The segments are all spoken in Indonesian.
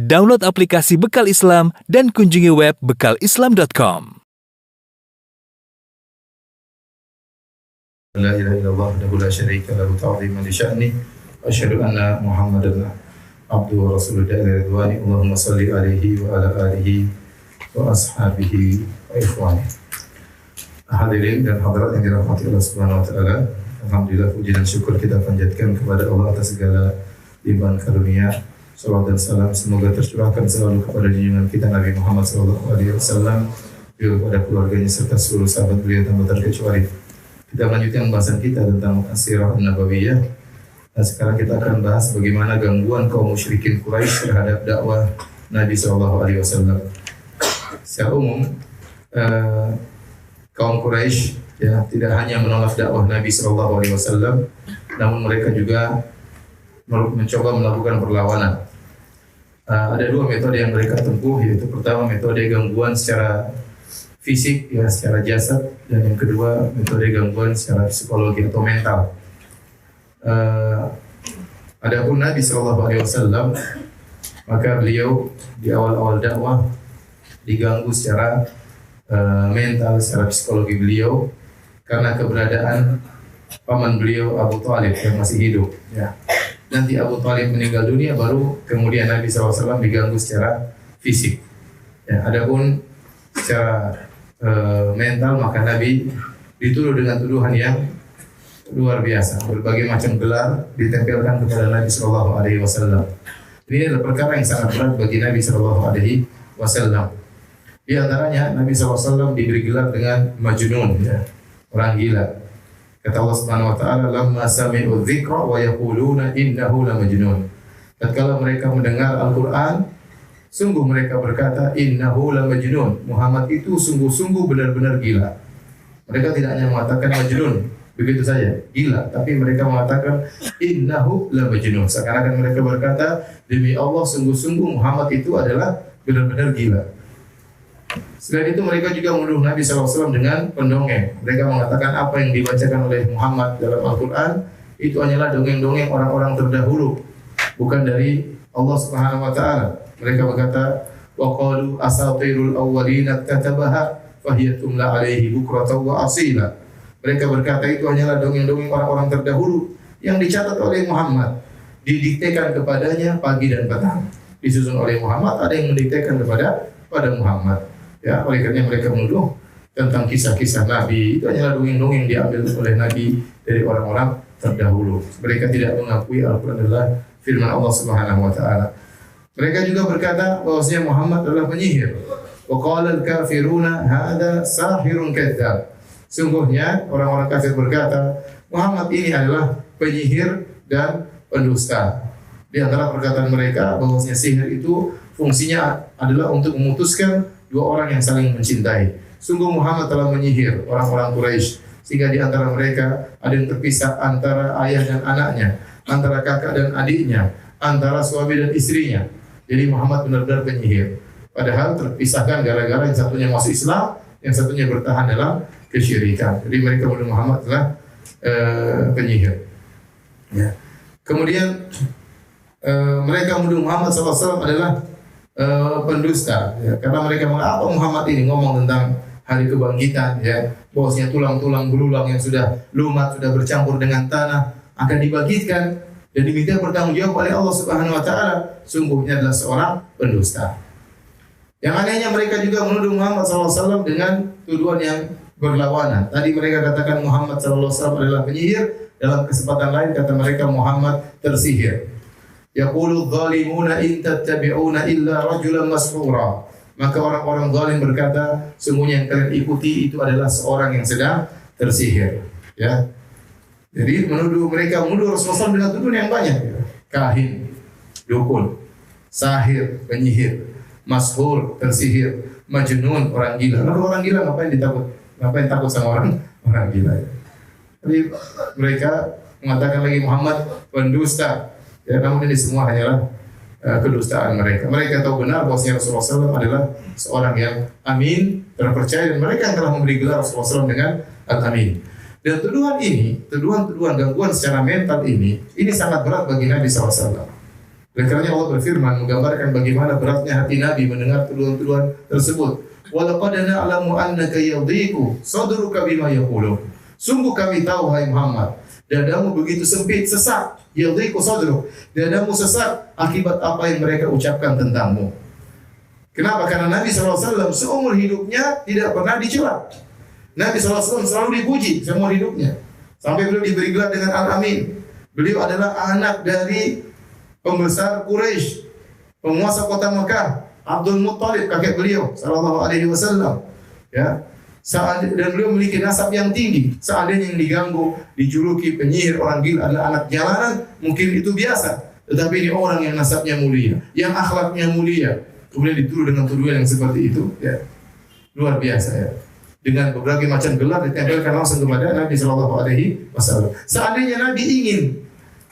Download aplikasi Bekal Islam dan kunjungi web bekalislam.com. La ilaha illallah wahdahu la syarika lahu ta'ziman li sya'ni wa asyhadu anna Muhammadan abduhu wa rasuluhu ila ridwani. Allahumma shalli alaihi wa ala alihi wa ashabihi wa ikhwani. Hadirin dan hadirat yang dirahmati Allah Subhanahu wa taala, alhamdulillah puji dan syukur kita panjatkan kepada Allah atas segala limpahan karunia. Salawat dan salam semoga tercurahkan selalu kepada junjungan kita Nabi Muhammad SAW, kepada keluarganya serta seluruh sahabat beliau tanpa terkecuali. Kita melanjutkan pembahasan kita tentang As-Sirah An-Nabawiyah. Nah, sekarang kita akan bahas bagaimana gangguan kaum musyrikin Quraisy terhadap dakwah Nabi SAW. Secara umum, kaum Quraisy tidak hanya menolak dakwah Nabi SAW, namun mereka juga mencoba melakukan perlawanan. Ada dua metode yang mereka tempuh, yaitu pertama metode gangguan secara fisik, secara jasad, dan yang kedua metode gangguan secara psikologi atau mental. Adapun Nabi SAW, maka beliau di awal-awal dakwah diganggu secara mental, secara psikologi beliau karena keberadaan paman beliau Abu Thalib yang masih hidup. Nanti Abu Thalib meninggal dunia, baru kemudian Nabi SAW diganggu secara fisik. Adapun secara mental, maka Nabi dituduh dengan tuduhan yang luar biasa. Berbagai macam gelar ditempelkan kepada Nabi SAW. Ini adalah perkara yang sangat berat bagi Nabi SAW. Di antaranya Nabi SAW diberi gelar dengan Majnun, orang gila. Kata Allah Subhanahu wa taala, "Lamma sami'u dzikra wa yaquluna innahu lamajnun." Tatkala mereka mendengar Al-Qur'an, sungguh mereka berkata, "Innahu lamajnun." Muhammad itu sungguh-sungguh benar-benar gila. Mereka tidak hanya mengatakan majnun begitu saja, gila, tapi mereka mengatakan innahu lamajnun. Seakan-akan mereka berkata, "Demi Allah, sungguh-sungguh Muhammad itu adalah benar-benar gila." Selain itu mereka juga menuduh Nabi SAW dengan pendongeng. Mereka mengatakan apa yang dibacakan oleh Muhammad dalam Al-Quran itu hanyalah dongeng-dongeng orang-orang terdahulu, bukan dari Allah Subhanahu wa taala. Mereka berkata, wa qalu asatirul awwalina katabaha fahiya tumla alaihi bukratan wa asila. Mereka berkata itu hanyalah dongeng-dongeng orang-orang terdahulu yang dicatat oleh Muhammad, didiktekan kepadanya pagi dan petang. Disusun oleh Muhammad, ada yang mendiktekan kepada Muhammad. Oleh karena mereka menuduh tentang kisah-kisah Nabi itu hanyalah dongeng-dongeng diambil oleh Nabi dari orang-orang terdahulu. Mereka tidak mengakui Al-Quran adalah firman Allah Subhanahu wa taala. Mereka juga berkata bahwasanya Muhammad adalah penyihir. Wa qala al-kafiruna hadza sahirun kadzdzab. Sungguhnya orang-orang kafir berkata, Muhammad ini adalah penyihir dan pendusta. Di antara perkataan mereka bahwasanya sihir itu fungsinya adalah untuk memutuskan dua orang yang saling mencintai. Sungguh Muhammad telah menyihir orang-orang Quraisy sehingga di antara mereka ada yang terpisah antara ayah dan anaknya, antara kakak dan adiknya, antara suami dan istrinya. Jadi Muhammad benar-benar penyihir. Padahal terpisahkan gara-gara yang satunya masuk Islam, yang satunya bertahan dalam kesyirikan. Jadi mereka menuduh Muhammad adalah penyihir. Kemudian mereka menuduh Muhammad SAW adalah pendusta, karena mereka mengapa Muhammad ini ngomong tentang hari kebangkitan, bahwasanya tulang-tulang belulang yang sudah lumat, sudah bercampur dengan tanah akan dibangkitkan dan diminta bertanggungjawab oleh Allah Subhanahu wa taala. Sungguhnya adalah seorang pendusta. Yang anehnya mereka juga menuduh Muhammad SAW dengan tuduhan yang berlawanan. Tadi mereka katakan Muhammad SAW adalah penyihir, dalam kesempatan lain kata mereka Muhammad tersihir. Yaqulu adh-dhalimuna in tattabi'una illa rajulan mas'ura. Maka orang-orang zalim berkata, sungguhnya yang kalian ikuti itu adalah seorang yang sedang tersihir. Jadi mereka menuduh Rasulullah SAW dengan tuduhan yang banyak. Kahin, dukun, sahir, penyihir, mashur, tersihir, majnun, orang gila. Lalu orang gila ngapain takut sama orang gila? Jadi mereka mengatakan lagi Muhammad pendusta. Namun ini semua hanyalah kedustaan mereka. Mereka tahu benar bahwasanya Rasulullah SAW adalah seorang yang amin, terpercaya, dan mereka yang telah memberi gelar Rasulullah SAW dengan Al-Amin. Dan tuduhan gangguan secara mental ini sangat berat bagi Nabi SAW. Oleh karenanya Allah berfirman menggambarkan bagaimana beratnya hati Nabi mendengar tuduhan-tuduhan tersebut. Walaqad na'lamu annaka yadhiqu sadruka bima yaqulun. Sungguh kami tahu hai Muhammad, dadamu begitu sempit, sesak. Yadhiqu sadruk. Dadamu sesak akibat apa yang mereka ucapkan tentangmu. Kenapa? Karena Nabi SAW seumur hidupnya tidak pernah dicela. Nabi SAW selalu dipuji seumur hidupnya. Sampai beliau diberi gelar dengan Al-Amin. Beliau adalah anak dari pembesar Quraisy, penguasa kota Mekah, Abdul Muttalib, kakek beliau sallallahu alaihi wasallam. Ya. Dan beliau memiliki nasab yang tinggi. Seandainya yang diganggu, dijuluki penyihir, orang gila adalah anak jalanan, mungkin itu biasa. Tetapi ini orang yang nasabnya mulia, yang akhlaknya mulia, kemudian dituduh dengan tuduhan yang seperti itu, ya. Luar biasa, ya. Dengan berbagai macam gelar ditempelkan langsung kepada Nabi sallallahu alaihi wasallam. Seandainya Nabi ingin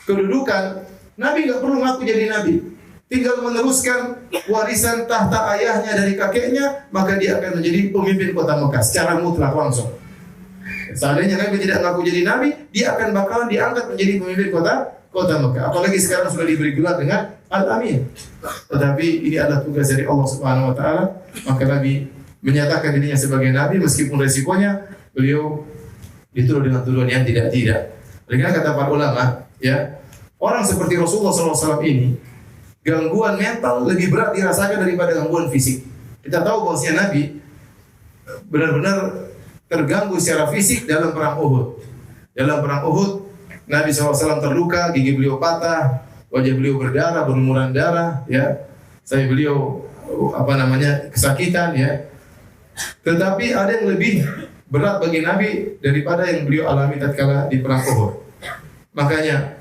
kedudukan, Nabi nggak perlu ngaku jadi Nabi. Tinggal meneruskan warisan tahta ayahnya dari kakeknya, maka dia akan menjadi pemimpin kota Mekah secara mutlak langsung. Seandainya Nabi tidak ngaku jadi Nabi, dia akan bakalan diangkat menjadi pemimpin kota Mekah. Apalagi sekarang sudah diberi gelar dengan Al-Amin. Tetapi ini adalah tugas dari Allah Subhanahu Wa Taala. Maka Nabi menyatakan dirinya sebagai Nabi meskipun resikonya beliau dituduh dengan tuduhan yang tidak-tidak. Oleh karena kata para ulama, ya, orang seperti Rasulullah SAW ini, gangguan mental lebih berat dirasakan daripada gangguan fisik. Kita tahu bahwasanya Nabi benar-benar terganggu secara fisik dalam perang Uhud. Dalam perang Uhud, Nabi SAW terluka, gigi beliau patah, wajah beliau berdarah, berlumuran darah, ya. Saya beliau kesakitan, ya. Tetapi ada yang lebih berat bagi Nabi daripada yang beliau alami tatkala di perang Uhud. Makanya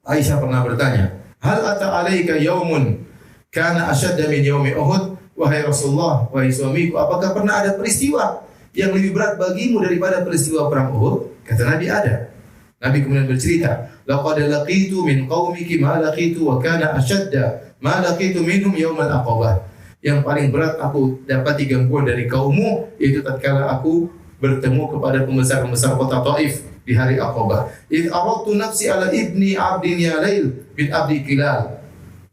Aisyah pernah bertanya, hal ata alaika yaumun kana ashadda min yaumi Uhud? Wahai Rasulullah, wahai suamiku, apakah pernah ada peristiwa yang lebih berat bagimu daripada peristiwa perang Uhud? Kata Nabi, ada. Nabi kemudian bercerita, laqad laqitu min qaumiki ma laqitu wa kana ashadda ma laqitu minhum yaumal aqabah. Yang paling berat aku dapati gangguan dari kaummu, yaitu tatkala aku bertemu kepada pembesar-pembesar kota Taif di hari Aqabah. Id aradtu nafsi ala ibni abdin Yalail bin Abdi Kilal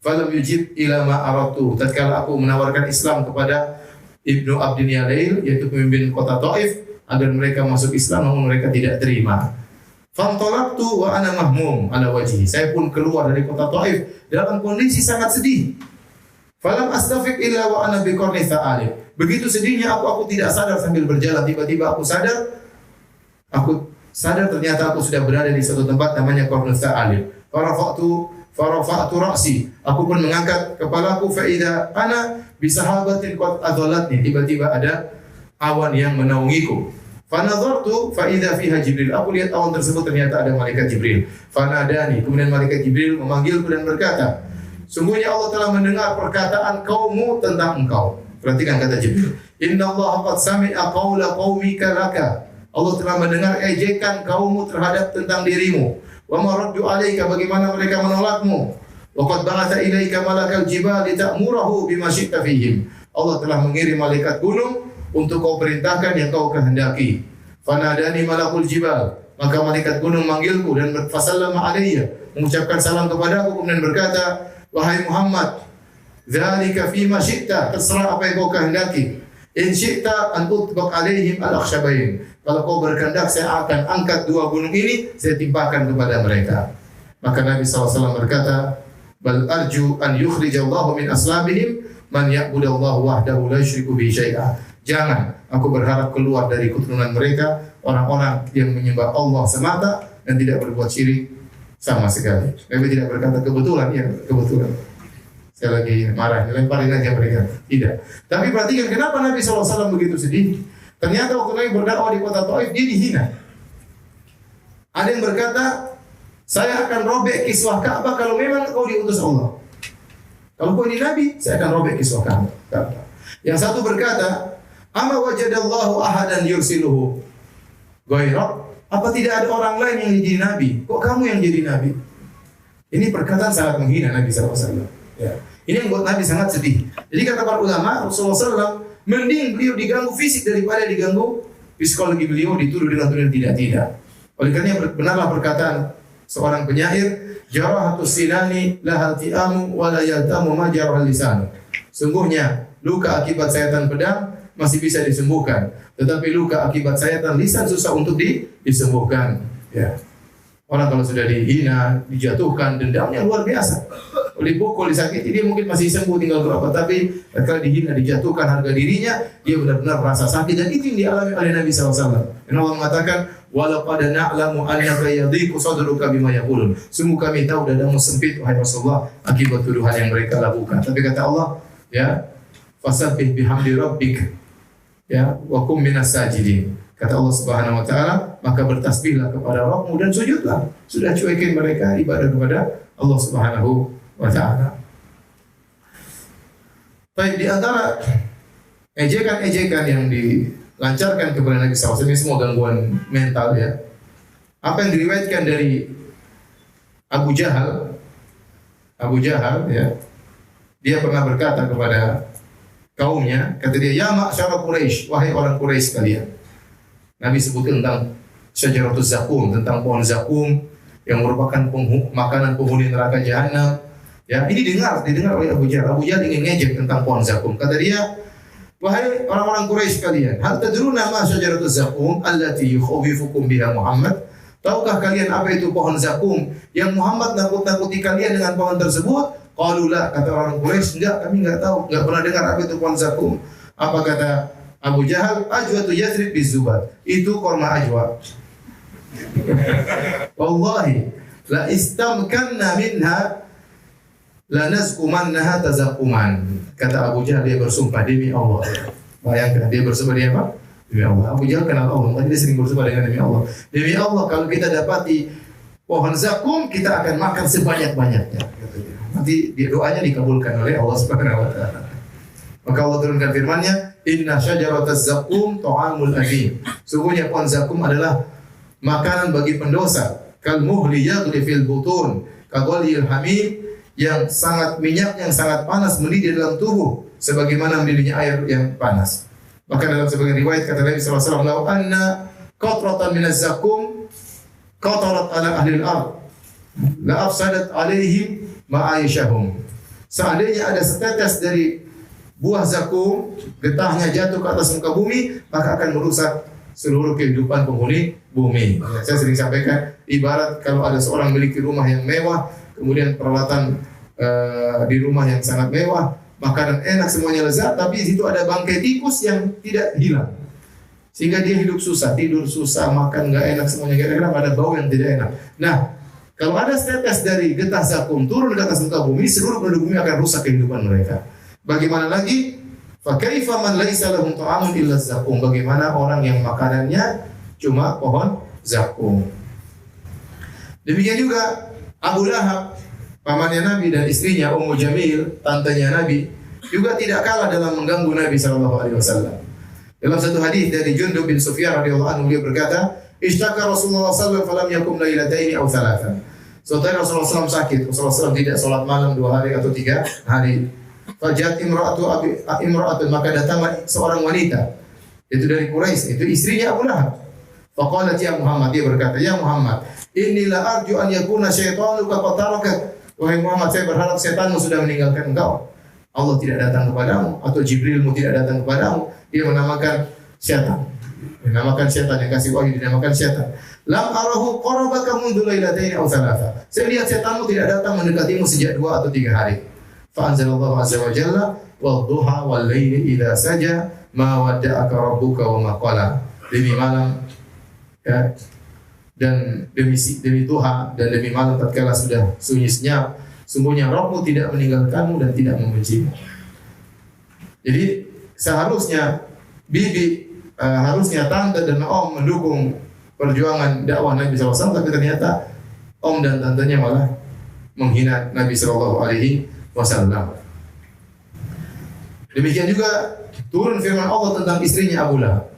falam yujib ila ma aradtu. Tatkala aku menawarkan Islam kepada Ibnu Abdin Yalail, yaitu pemimpin kota Taif, agar mereka masuk Islam, namun mereka tidak terima. Fantalaqtu wa ana mahmum ala wajhi. Saya pun keluar dari kota Taif dalam kondisi sangat sedih. Falam astafiq illa wa ana biqarni tha'alib. Begitu sedihnya aku tidak sadar sambil berjalan, tiba-tiba aku sadar ternyata aku sudah berada di satu tempat namanya Qarnu Tha'alib. Farafa'tu ra'si. Aku pun mengangkat kepalaku, fa idza ana bi sahabatin qad adallatni. Tiba-tiba ada awan yang menaungiku. Fa nadhartu fa idza fiha Jibril. Aku lihat awan tersebut ternyata ada malaikat Jibril. Fa nadani. Kemudian malaikat Jibril memanggilku dan berkata, sungguhnya Allah telah mendengar perkataan kaummu tentang engkau. Perhatikan kata Jibril. Inna Allah qad sami'a qawla qaumika laka. Allah telah mendengar ejekan kaummu terhadap tentang dirimu. Wa ma raddu 'alaika, bagaimana mereka menolakmu. Wa qad ba'atha ilaika malakal jibali ta'murahu bima syi'ta fihim. Allah telah mengirim malaikat gunung untuk kau perintahkan yang kau kehendaki. Fanadani malakul jibal. Maka malaikat gunung manggilku dan fasallama alayya, mengucapkan salam kepadaku, kemudian berkata, wahai Muhammad, dzalika fima syi'ta, terserah apa yang kau kehendaki. In syi'ta an utbaq alaihim al-akhshabain. Kalau kau berkehendak, saya akan angkat dua gunung ini, saya timpakan kepada mereka. Maka Nabi SAW berkata, bal arju an yukhrijallahu min aslabihim man ya'budallahu wahdahu la yusyriku bihi syai'a. Jangan, aku berharap keluar dari keturunan mereka orang-orang yang menyembah Allah semata dan tidak berbuat syirik sama sekali. Nabi tidak berkata kebetulan, ya kebetulan. Saya lagi marah, lemparin aja mereka. Tidak. Tapi perhatikan kenapa Nabi SAW begitu sedih. Ternyata waktu Nabi berdakwah di kota Taif, dia dihina. Ada yang berkata, saya akan robek kiswah Ka'bah kalau memang kau diutus Allah. Kalau kau ini Nabi, saya akan robek kiswah Ka'bah. Yang satu berkata, ama wajadallahu ahadan yursiluhu ghairak. Apa tidak ada orang lain yang jadi Nabi? Kok kamu yang jadi Nabi? Ini perkataan sangat menghina Nabi SAW. Ya. Ini yang buat Nabi sangat sedih. Jadi kata para ulama, Rasulullah SAW mending beliau diganggu fisik daripada diganggu psikologi beliau, dituduh dengan tuduhan tidak-tidak. Oleh karena benarlah perkataan seorang penyair, jarahatus sinani lahal ti'amu wa la yaltamu ma jarahal lisanu. Sungguhnya luka akibat sayatan pedang masih bisa disembuhkan, tetapi luka akibat sayatan lisan susah untuk disembuhkan. Ya. Orang kalau sudah dihina, dijatuhkan, dendamnya luar biasa. Dipukul, disakiti, dia mungkin masih sembuh tinggal berapa, tapi kalau dihina, dijatuhkan harga dirinya, dia benar-benar merasa sakit, dan itu yang dialami oleh Nabi SAW. Dan Allah mengatakan, walau pada na'lamu annaka yadhiqu sadruka bima yaqulun. Sungguh kami tahu dadamu sempit wahai Rasulullah akibat tuduhan yang mereka lakukan. Tapi kata Allah, ya, fasabbih bihamdi rabbik, ya, wa kum minas sajidin. Kata Allah Subhanahu wa taala, maka bertasbihlah kepada Rabbmu dan sujudlah. Sudah cuekin mereka ibadah kepada Allah Subhanahu wa taala. Baik, di antara ejekan-ejekan yang dilancarkan kepada Nabi SAW, ini semua gangguan mental ya. Apa yang diriwayatkan dari Abu Jahal ya, dia pernah berkata kepada kaumnya, kata dia, ya ma'syara Quraisy, wahai orang Quraisy sekalian. Nabi sebutkan tentang syajaratuz zakum, tentang pohon zakum yang merupakan makanan penghuni neraka jahanam. Ya, ini didengar oleh Abu Jahal. Abu Jahal ingin ngejek tentang pohon zakum. Kata dia, wahai orang-orang Quraisy sekalian, hal tadruna ma syajaratuz zakum allati yukhawifukum biha Muhammad? Tahukah kalian apa itu pohon zakum yang Muhammad nakut-nakuti kalian dengan pohon tersebut? Qalu la, kata orang Quraisy, enggak, kami enggak tahu, enggak pernah dengar apa itu pohon zakum. Apa kata Abu Jahal? Ajwatu Yathrib bizubat. Itu korma ajwa. Wallahi la istamkanna minha la nazkumannaha tazakuman. Kata Abu Jahal, dia bersumpah demi Allah. Bayangkan dia bersumpah demi apa? Demi Allah. Abu Jahal kenal Allah, makanya dia sering bersumpah dengan demi Allah. Demi Allah, kalau kita dapati pohon zakum, kita akan makan sebanyak-banyaknya. Nanti doanya dikabulkan oleh Allah Subhanahu wa taala. Maka Allah turunkan firman-Nya, inna syajarataz zakum ta'amul athim. Sungguhnya pohon zakum adalah makanan bagi pendosa. Kal muhli yaghli fil butun, kaghalil hamim, yang sangat minyak yang sangat panas mendidih dalam tubuh sebagaimana mendidihnya air yang panas. Maka dalam sebagian riwayat kata Nabi sallallahu alaihi wasallam, "Lau anna qatratan minaz zakum qatarat ala ahli al-ard la afsadat alaihim ma'aishahum." Seandainya ada setetes dari buah zakum, getahnya jatuh ke atas muka bumi, maka akan merusak seluruh kehidupan penghuni bumi. Saya sering sampaikan, ibarat kalau ada seorang memiliki rumah yang mewah, kemudian peralatan di rumah yang sangat mewah, makanan enak, semuanya lezat, tapi di situ ada bangkai tikus yang tidak hilang. Sehingga dia hidup susah, tidur susah, makan nggak enak, semuanya nggak enak, ada bau yang tidak enak. Nah, kalau ada setetes dari getah zakum turun ke atas muka bumi, seluruh penduduk bumi akan rusak kehidupan mereka. Bagaimana lagi? Fa kaifa man laisa lahum ta'amun illa zakum? Bagaimana orang yang makanannya cuma pohon zakum? Demikian juga Abu Lahab, pamannya Nabi, dan istrinya Ummu Jamil, tantenya Nabi, juga tidak kalah dalam mengganggu Nabi sallallahu alaihi wasallam. Dalam satu hadis dari Jundub bin Sufyan radhiyallahu anhu, beliau berkata, "Ishtaka Rasulullah sallallahu alaihi wasallam falam yakum lailataini aw thalathan." Suatu hari Rasulullah SAW sakit. Rasulullah SAW tidak sholat malam 2 hari atau 3 hari. Fajat imra'atun, maka datanglah seorang wanita, itu dari Quraisy, itu istrinya Abu Lahab. Faqalat ya Muhammad, dia berkata, ya Muhammad, inilah arju an yakuna syaitanuka qad tarakat. Wahai Muhammad, saya berharap setanmu sudah meninggalkan engkau. Allah tidak datang kepadamu, atau Jibrilmu tidak datang kepadamu. Dia menamakan setan. Dinamakan setan, yang kasih wahyu dinamakan setan. Lam arahu qarabaka mundu lailataini aw thalatha. Saya lihat setanmu tidak datang mendekatimu sejak 2 atau 3 hari. Fa anzalallahu azza wa jalla wadduha wal laili idza saja ma wadda'aka rabbuka wa ma qala. Demi malam ya, dan demi duha dan demi malam tatkala sudah sunyi senyap, sungguhnya Rabbmu tidak meninggalkanmu dan tidak membencimu. Jadi seharusnya bibi, harusnya tante dan om mendukung perjuangan dakwah Nabi SAW, tapi ternyata om dan tantenya malah menghina Nabi SAW. Demikian juga turun firman Allah tentang istrinya Abu Lahab.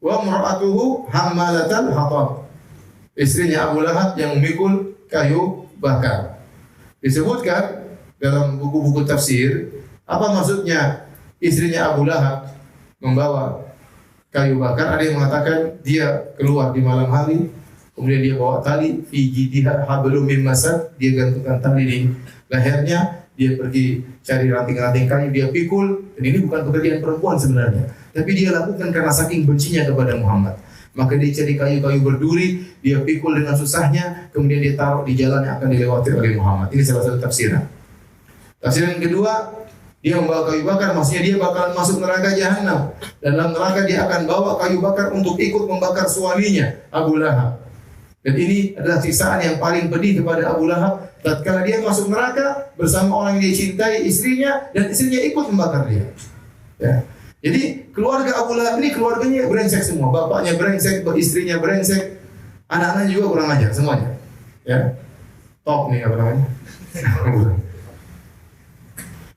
Wa mar'atuhu hammalatal hatab. Istrinya Abu Lahab yang memikul kayu bakar. Disebutkan dalam buku-buku tafsir, apa maksudnya istrinya Abu Lahab membawa kayu bakar? Ada yang mengatakan dia keluar di malam hari Kemudian dia bawa tali, fi jidha hablum min masad, dia gantungkan tali di lehernya, dia pergi cari ranting-ranting kayu, dia pikul. Dan ini bukan pekerjaan perempuan sebenarnya, tapi dia lakukan karena saking bencinya kepada Muhammad. Maka dia cari kayu-kayu berduri, dia pikul dengan susahnya, kemudian dia taruh di jalan yang akan dilewati oleh Muhammad. Ini salah satu tafsiran. Tafsiran kedua, dia membawa kayu bakar, maksudnya dia bakalan masuk neraka jahanam. Dan dalam neraka dia akan bawa kayu bakar untuk ikut membakar suaminya, Abu Lahab. Dan ini adalah siksaan yang paling pedih kepada Abu Lahab. Tatkala dia masuk neraka bersama orang yang dia cintai, istrinya, dan istrinya ikut membakar dia. Ya. Jadi keluarga Abu Lahab ini keluarganya brengsek semua. Bapaknya brengsek, istrinya brengsek, anak-anaknya juga kurang ajar semuanya. Ya, top nih apa namanya.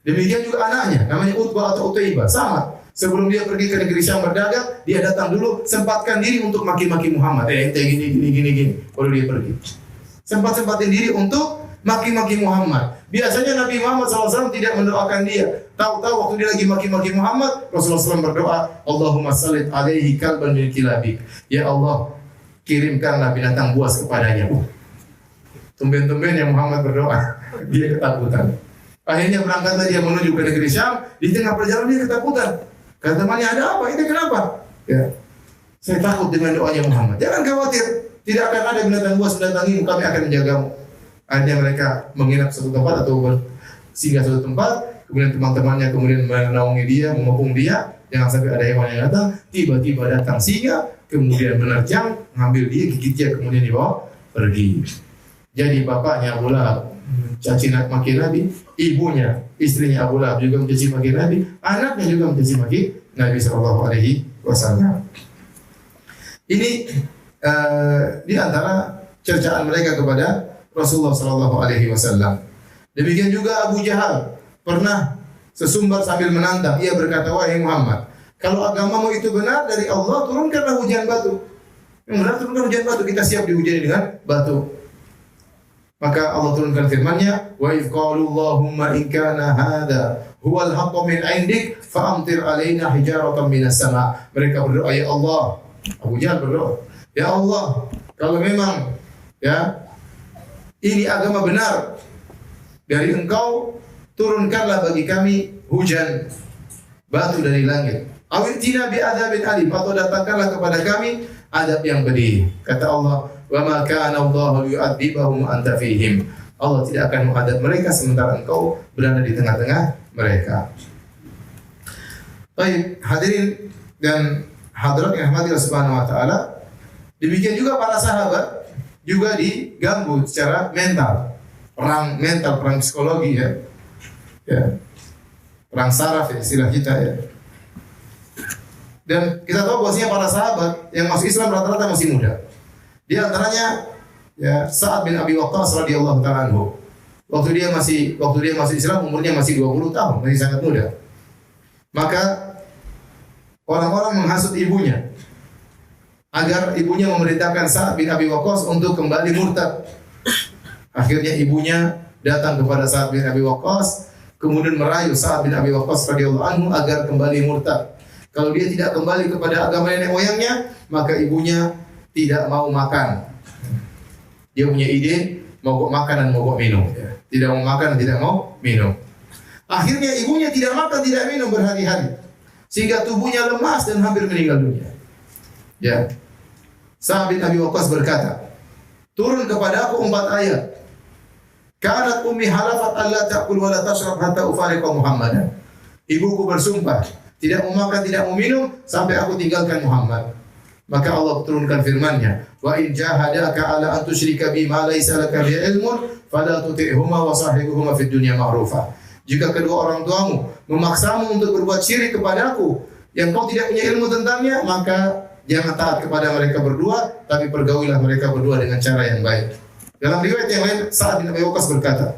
Demikian juga anaknya, namanya Utbah atau Utaibah, sama. Sebelum dia pergi ke negeri Syam berdagang, dia datang dulu, sempatkan diri untuk maki-maki Muhammad. Ente gini. Baru dia pergi. Sempatin diri untuk maki-maki Muhammad. Biasanya Nabi Muhammad SAW tidak mendoakan dia. Tahu-tahu waktu dia lagi maki-maki Muhammad, Rasulullah SAW berdoa, Allahumma sallit alaihi kalban min kilabik. Ya Allah, kirimkanlah binatang buas kepadanya. Tumben-tumben yang Muhammad berdoa, dia ketakutan. Akhirnya berangkatlah dia menuju ke negeri Syam. Di tengah perjalanan dia ketakutan. Kata temannya, ada apa? Ini kenapa? Ya, saya takut dengan doanya Muhammad. Jangan khawatir, tidak akan ada binatang buas mendatangimu, kami akan menjagamu. Akhirnya mereka menginap satu tempat atau singgah satu tempat. Kemudian teman-temannya kemudian menaungi dia, mengepung dia. Jangan sampai ada hewan yang datang. Tiba-tiba datang singa, kemudian menerjang, ngambil dia, gigit dia, kemudian dibawa pergi. Jadi bapaknya Abu Lahab caci maki Nabi, ibunya, istrinya Abu Lahab juga mencaci maki Nabi, anaknya juga mencaci maki Nabi SAW. Ini di antara cercaan mereka kepada Rasulullah SAW. Demikian juga Abu Jahal pernah sesumbar sambil menantang. Ia berkata, wahai Muhammad, kalau agamamu itu benar dari Allah, turunkanlah hujan batu. Yang benar turunkan hujan batu, kita siap dihujani dengan batu. Maka Allah turunkan firman-Nya, wa idh qalu Allahumma in kana hadha huwal haqqu min 'indik fa'amtir 'alaina hijaratan minas sama'. Mereka berdoa, ya Allah. Abu Jahal berdoa, ya Allah, kalau memang ya ini agama benar dari Engkau, turunkanlah bagi kami hujan batu dari langit. Awitina bi adzabin alim, atau datangkanlah kepada kami adab yang pedih. Kata Allah, wa ma kana Allahu yu'adzibahum anta fihim. Allah tidak akan mengadab mereka sementara engkau berada di tengah-tengah mereka. Baik, hadirin dan hadirat yang dirahmati Allah Subhanahu wa taala. Demikian juga para sahabat juga diganggu secara mental. Perang mental, perang psikologi ya. Ya. Perang saraf ya, istilah kita ya. Dan kita tahu bahwasanya para sahabat yang masuk Islam rata-rata masih muda. Di antaranya ya Sa'ad bin Abi Waqqas radhiyallahu ta'ala anhu. Waktu dia masih Islam umurnya masih 20 tahun, masih sangat muda. Maka orang-orang menghasut ibunya agar ibunya memerintahkan Sa'ad bin Abi Waqqas untuk kembali murtad. Akhirnya ibunya datang kepada Sa'ad bin Abi Waqqas, kemudian merayu Sa'ad bin Abi Waqqas radhiyallahu anhu agar kembali murtad. Kalau dia tidak kembali kepada agama nenek moyangnya, maka ibunya tidak mau makan. Dia punya ide mogok makan dan mogok minum. Tidak mau makan dan tidak mau minum. Akhirnya ibunya tidak makan, tidak minum berhari-hari, sehingga tubuhnya lemas dan hampir meninggal dunia. Ya. Sa'ad bin Abi Waqqas berkata, turun kepada aku 4 ayat. Kanat ummi halafat alla ta'kul wa la tashrab hatta ufariqa Muhammadan. Ibuku bersumpah tidak mau makan, tidak mau minum sampai aku tinggalkan Muhammad. Maka Allah turunkan firman-Nya, wa in jahadaka ala an tusyrika bi ma laysa laka bi ilmun fala tuti'huma wa sahibuhuma fid dunya ma'rufa. Jika kedua orang tuamu memaksamu untuk berbuat syirik kepadaku yang kau tidak punya ilmu tentangnya, maka jangan taat kepada mereka berdua, tapi pergaulilah mereka berdua dengan cara yang baik. Dalam riwayat yang lain, Sa'ad bin Abi Waqqas berkata,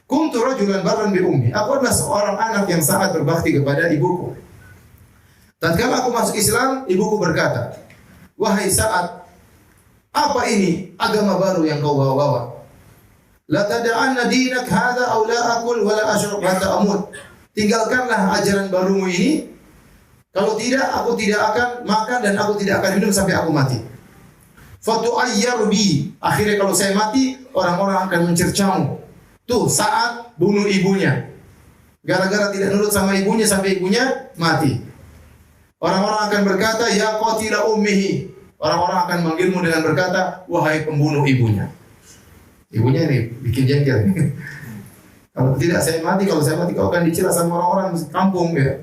kuntu rajulan barran bi ummi. Aku adalah seorang anak yang sangat berbakti kepada ibuku. Tatkala aku masuk Islam, ibuku berkata, wahai Sa'ad, apa ini agama baru yang kau bawa-bawa? La tada'anna dinak hadha aw la akul wa la ashrab hatta amut. Tinggalkanlah ajaran barumu ini. Kalau tidak, aku tidak akan makan dan aku tidak akan minum sampai aku mati. Fatu'ayyaru bi. Akhirnya kalau saya mati, orang-orang akan mencercamu. Tuh saat bunuh ibunya. Gara-gara tidak nurut sama ibunya sampai ibunya mati. Orang-orang akan berkata, ya qatila ummihi. Orang-orang akan manggilmu dengan berkata, wahai pembunuh ibunya. Ibunya ini bikin jengkel. Kalau tidak saya mati, kalau saya mati kau akan dicela sama orang-orang kampung ya.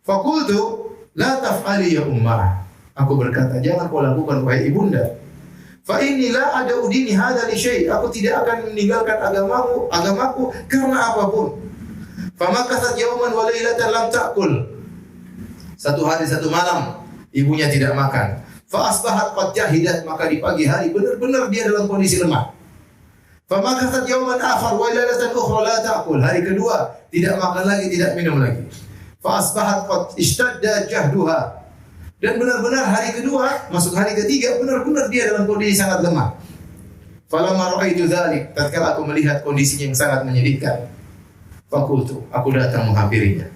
Fakultu la taf'ali ya ummah. Aku berkata, jangan kau lakukan wahai ibunda. Fa inilah ada udini hada li syai'. Aku tidak akan meninggalkan agamaku karena apapun. Fa makasat yauman wa lailatan lam ta'kul. Satu hari satu malam ibunya tidak makan. Fa asbahat qad jahidat, maka di pagi hari benar-benar dia dalam kondisi lemah. Fa makasat yauman akhar wa lailatan ukhra la ta'kul. Hari kedua tidak makan lagi, tidak minum lagi. Fa asbahat qad ishtadda jahduha. Dan benar-benar hari kedua, masuk hari ketiga, benar-benar dia dalam kondisi sangat lemah. Falamma ra'aitu dzalik, tatkala aku melihat kondisinya yang sangat menyedihkan, fakultu, aku datang menghampirinya.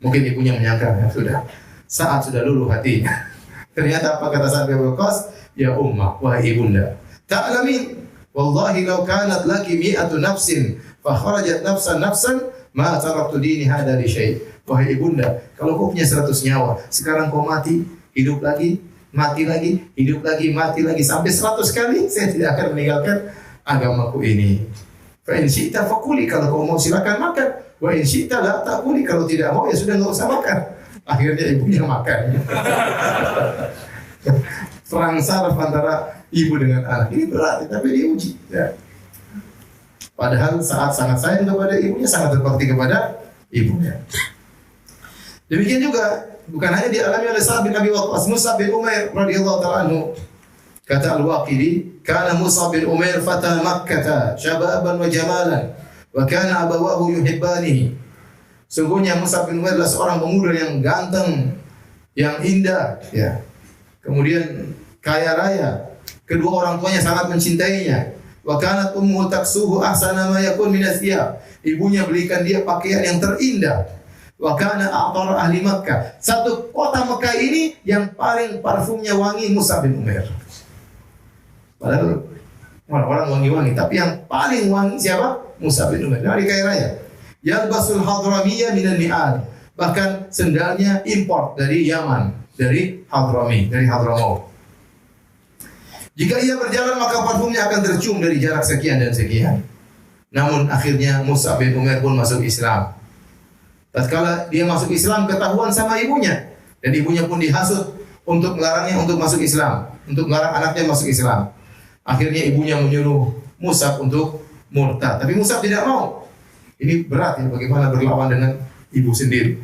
Mungkin ibunya menyangka, ya sudah, saat sudah luluh hatinya. Ternyata apa kata Sa'd bin Waqqas? Ya ummah, wahai ibunda, ta'lamin, wallahi law kanat laki mi'atu nafsin, fa kharajat nafsan, ma taraktu dini hada li syai'. Wahai ibunda, kalau kau punya 100 nyawa, sekarang kau mati, hidup lagi, mati lagi, hidup lagi, mati lagi, sampai 100 kali, saya tidak akan meninggalkan agamaku ini. Fa in syi'ta fakuli, kalau kau mau silakan makan. Wa in syi'ta la ta'kuli, kalau tidak mau ya sudah enggak usah makan. Akhirnya ibunya makan. Perang saraf antara ibu dengan anak. Ini berat, tapi diuji. Ya. Padahal saat sangat sayang kepada ibunya, sangat berbakti kepada ibunya. Demikian juga bukan hanya dialami oleh Sa'd bin Abi Waqqas, Mus'ab bin Umair radhiyallahu ta'ala anhu. Kata Al-Waqidi, "Kana Mus'ab bin Umair fata Makkah, syababan wa jamalan, wa kana abawahu yuhibbanihi." Sungguhnya Mus'ab bin Umair adalah seorang pemuda yang ganteng, yang indah, ya. Kemudian kaya raya. Kedua orang tuanya sangat mencintainya. Wa kanat ummuhu taksuhu ahsana ma yakun min athiyab. Ibunya belikan dia pakaian yang terindah. Wa kana a'tar ahli Makkah. Satu kota Mekah ini yang paling parfumnya wangi Mus'ab bin Umair. Padahal orang wangi-wangi, tapi yang paling wangi siapa? Mus'ab bin Umair. Dari kaya raya. Yalbasul hadramiyya minan ni'al. Bahkan sendalnya import dari Yaman, dari Hadrami, dari Hadramaut. Jika ia berjalan maka parfumnya akan tercium dari jarak sekian dan sekian. Namun akhirnya Mus'ab bin Umair pun masuk Islam. Tatkala dia masuk Islam ketahuan sama ibunya, dan ibunya pun dihasut untuk melarangnya untuk masuk Islam, untuk melarang anaknya masuk Islam. Akhirnya ibunya menyuruh Mus'ab untuk murtad, tapi Mus'ab tidak mau. Ini berat ya, bagaimana berlawan dengan ibu sendiri.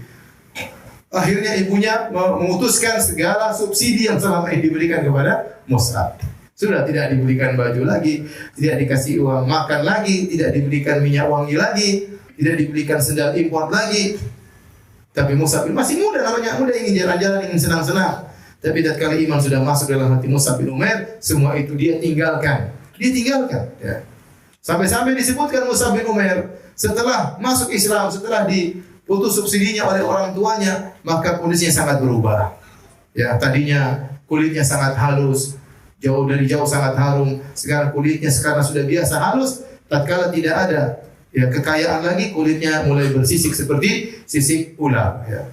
Akhirnya ibunya memutuskan segala subsidi yang selama ini diberikan kepada Mus'ab. Sudah tidak diberikan baju lagi, tidak dikasih uang makan lagi, tidak diberikan minyak wangi lagi, tidak diberikan sendal import lagi. Tapi Mus'ab masih muda, namanya muda, ingin jalan-jalan, ingin senang-senang. Tapi tatkala iman sudah masuk dalam hati Mus'ab bin Umair, semua itu dia tinggalkan. Dia tinggalkan. Ya. Sampai-sampai disebutkan Mus'ab bin Umair setelah masuk Islam, setelah diputus subsidinya oleh orang tuanya, maka kondisinya sangat berubah. Ya, tadinya kulitnya sangat halus, dari jauh sangat harum. Sekarang kulitnya sekarang sudah biasa halus. Tatkala tidak ada kekayaan lagi, kulitnya mulai bersisik seperti sisik ular. Ya.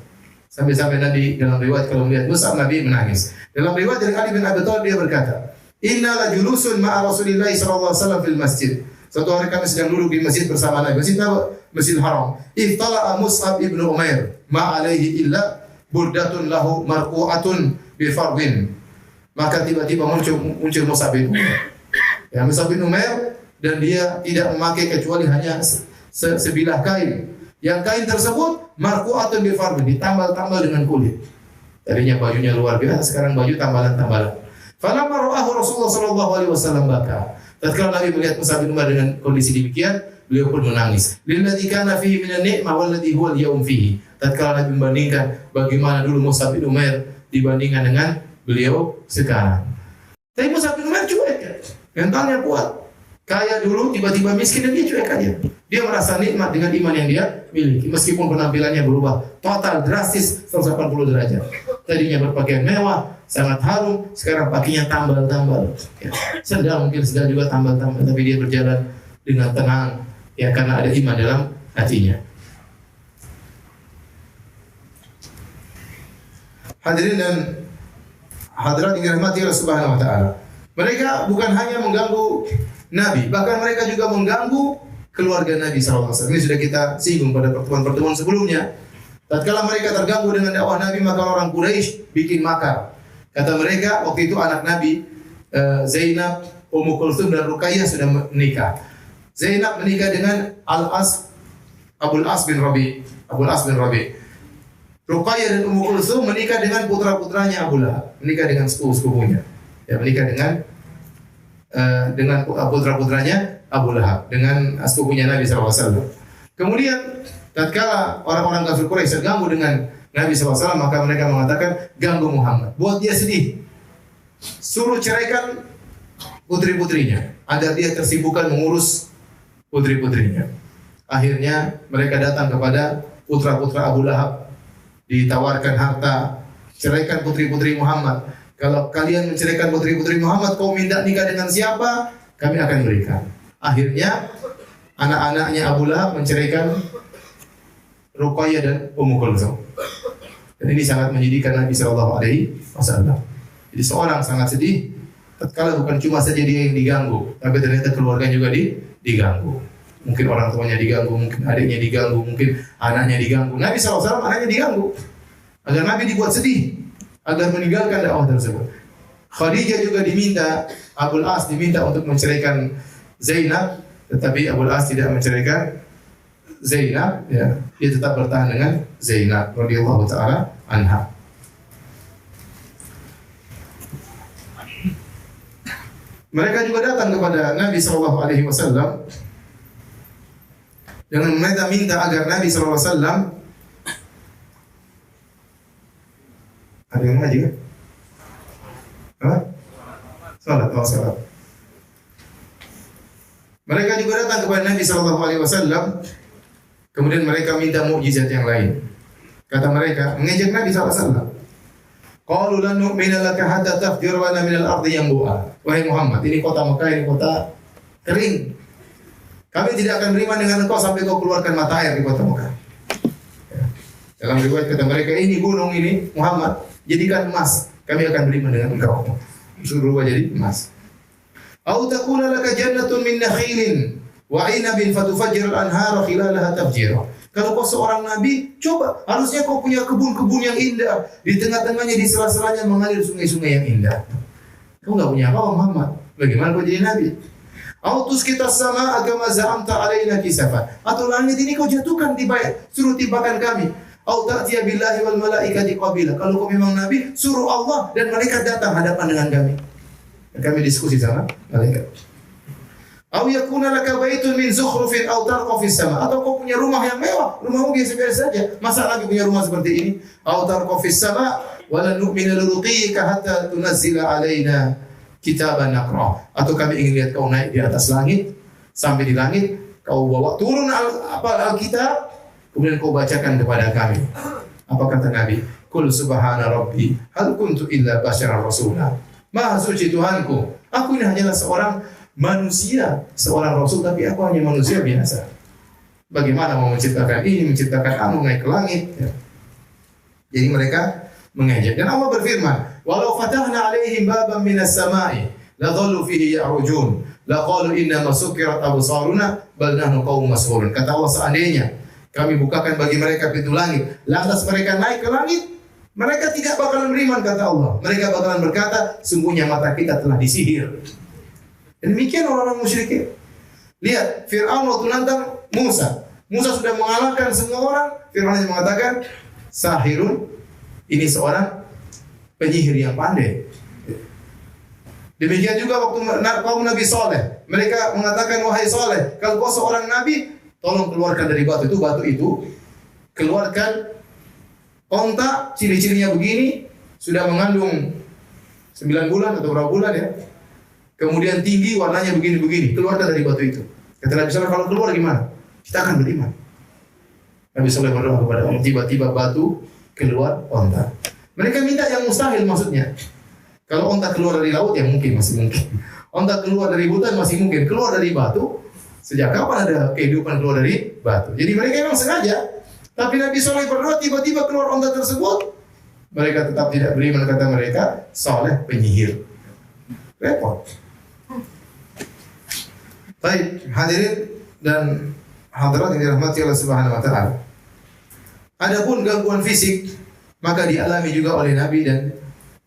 Sampai-sampai Nabi dalam riwayat kalau melihat Mus'ab, Nabi menangis. Dalam riwayat dari Ali bin Abi Thalib dia berkata, "Inna la julusun ma'a Rasulillah sallallahu alaihi wasallam fil masjid." Suatu hari kami sedang duduk di masjid bersama Nabi. Masjid Haram. Iftala'a Mus'ab ibn Umair ma alaihi illa burdatun lahu marqu'atun bi fardin. Maka tiba-tiba muncul Mus'ab bin Umair. Ya, Mus'ab bin Umair, dan dia tidak memakai kecuali hanya sebilah kain. Yang kain tersebut marqu'atun bi fardin, ditambal-tambal dengan kulit. Tadinya bajunya luar biasa, sekarang baju tambalan-tambalan. Falamma ra'ahu Rasulullah sallallahu alaihi wasallam baka. Tatkala Nabi melihat Mus'ab bin Umair dengan kondisi demikian, beliau pun menangis. Lilladzi kana fihi minan ni'mah walladzi huwa al-yawm fihi. Tatkala Nabi membandingkan bagaimana dulu Mus'ab bin Umair dibandingkan dengan beliau sekarang. Tapi Mus'ab bin Umair cuek ya. Mentalnya kuat. kaya dulu, tiba-tiba miskin dan dia cuek aja. Dia merasa nikmat dengan iman yang dia miliki, meskipun penampilannya berubah total, drastis, 180 derajat. Tadinya berpakaian mewah, sangat harum, sekarang pakainya tambal-tambal. Ya. Sedang mungkin sedang juga tambal-tambal, tapi dia berjalan dengan tenang, ya karena ada iman dalam hatinya. Hadirin dan hadirat yang dirahmati Allah Subhanahu wa taala. Mereka bukan hanya mengganggu Nabi, bahkan mereka juga mengganggu keluarga Nabi SAW. Ini sudah kita singgung pada pertemuan-pertemuan sebelumnya. Tatkala mereka terganggu dengan dakwah Nabi, maka orang Quraisy bikin makar. Kata mereka, waktu itu anak Nabi Zainab, Ummu Kulthum dan Ruqayyah sudah menikah. Zainab menikah dengan Abul As bin Rabi. Ruqayyah dan Ummu Kulthum menikah dengan putra-putranya Abu Lahab, menikah dengan sepupu-sepupunya. Ya, menikah dengan putra-putranya Abu Lahab, dengan sepupunya Nabi SAW. Kemudian tatkala orang-orang kafir Quraisy terganggu dengan Nabi SAW, maka mereka mengatakan, ganggu Muhammad, buat dia sedih, suruh ceraikan putri-putrinya agar dia tersibukkan mengurus putri-putrinya. Akhirnya mereka datang kepada putra-putra Abu Lahab, ditawarkan harta, ceraikan putri-putri Muhammad. Kalau kalian menceraikan putri-putri Muhammad, kau minta nikah dengan siapa? Kami akan berikan. Akhirnya anak-anaknya Abu Lahab menceraikan Ruqayyah dan Ummu Kulthum. Dan ini sangat menyedihkan Nabi SAW. Jadi seorang sangat sedih tatkala bukan cuma saja dia yang diganggu, tapi ternyata keluarganya juga diganggu. Mungkin orang tuanya diganggu, mungkin adiknya diganggu, mungkin anaknya diganggu. Nabi SAW anaknya diganggu. Agar Nabi dibuat sedih, agar meninggalkan dakwah tersebut. Khadijah juga diminta, Abul As diminta untuk menceraikan Zainab, tetapi Abul As tidak menceraikan Zainab. Ya, dia tetap bertahan dengan Zainab radhiyallahu taala anha. Mereka juga datang kepada Nabi SAW dengan mereka minta agar Nabi SAW ada yang ngaji kan? Apa? Salat. Mereka juga datang kepada Nabi SAW, kemudian mereka minta mukjizat yang lain. Kata mereka, mengejek Nabi SAW. Qalu lan nu'mina laka hatta tafjura lana minal ardi yanbu'a. Wahai Muhammad, ini kota Mekah, ini kota kering. Kami tidak akan beriman dengan engkau sampai kau keluarkan mata air di kota Mekah. Ya. Dalam riwayat kata mereka, ini gunung ini Muhammad, jadikan emas. Kami akan beriman dengan engkau. Suruh rubah jadi emas. Au takuna laka jannatun min nakhilin wa 'inabin fatufajjirul anhara khilalaha tafjira. Kalau kau seorang nabi, coba harusnya kau punya kebun-kebun yang indah, di tengah-tengahnya, di sela-selanya mengalir sungai-sungai yang indah. Kau enggak punya apa Muhammad. Bagaimana kau jadi nabi? Autus kita sama agama za'amta alaina kisafa. Atau langit ini kau jatuhkan suruh timpakan kami. Au ta'tiya billahi wal malaikati qabila. Kalau kau memang nabi, suruh Allah dan malaikat datang hadapan dengan kami. Dan kami diskusi sama malaikat. Au yakuna laka baitun min zukhrufin aw tarqa fis sama. Atau kau punya rumah yang mewah, rumahmu biasa-biasa saja. Masa Nabi punya rumah seperti ini? Aw tarqa fis sama wa lan nu'mina liruqiyika hatta tunazzila alaina kitaban naqra. Atau kami ingin lihat kau naik di atas langit, sampai di langit kau bawa turun Alkitab, kemudian kau bacakan kepada kami. Apa kata Nabi? Qul subhana rabbi hal kuntu illa basyaran rasula. Maha suci Tuhanku, aku ini hanyalah seorang manusia, seorang rasul, tapi aku hanya manusia biasa. Bagaimana mau menciptakan ini, menciptakan anu naik ke langit? Ya. Jadi mereka mengejek. Dan Allah berfirman, walau fatahna alaihim baban minas sama'i la dhallu fihi ya'rujun la qalu inna masukirat absaruna bal nahnu qaumun mas'urun. Kata Allah, seandainya kami bukakan bagi mereka pintu langit, lantas mereka naik ke langit, mereka tidak bakalan beriman, kata Allah. Mereka bakalan berkata, sungguhnya mata kita telah disihir. Dan demikian orang-orang musyrikin. Lihat, Fir'aun waktu nantang Musa. Musa sudah mengalahkan semua orang. Fir'aun hanya mengatakan, sahirun, ini seorang penyihir yang pandai. Demikian juga waktu kaum Nabi Saleh. Mereka mengatakan, wahai Saleh, kalau kau seorang Nabi, tolong keluarkan dari batu itu, keluarkan onta, ciri-cirinya begini, sudah mengandung 9 bulan atau berapa bulan ya. kemudian tinggi, warnanya begini-begini, keluarkan dari batu itu. Kata Nabi SAW, kalau keluar gimana? Kita akan beriman. Nabi SAW berdoa kepada Allah, tiba-tiba batu keluar onta. Mereka minta yang mustahil maksudnya. Kalau onta keluar dari laut, ya mungkin, masih mungkin. Onta keluar dari hutan masih mungkin. Keluar dari batu, sejak kapan ada kehidupan keluar dari batu? Jadi mereka memang sengaja. Tapi Nabi SAW berdoa, tiba-tiba keluar onta tersebut. Mereka tetap tidak beriman, kata mereka, Saleh penyihir. Repot. Baik, hadirin dan hadirat yang dirahmati Allah Subhanahu wa taala. Adapun gangguan fisik maka dialami juga oleh Nabi dan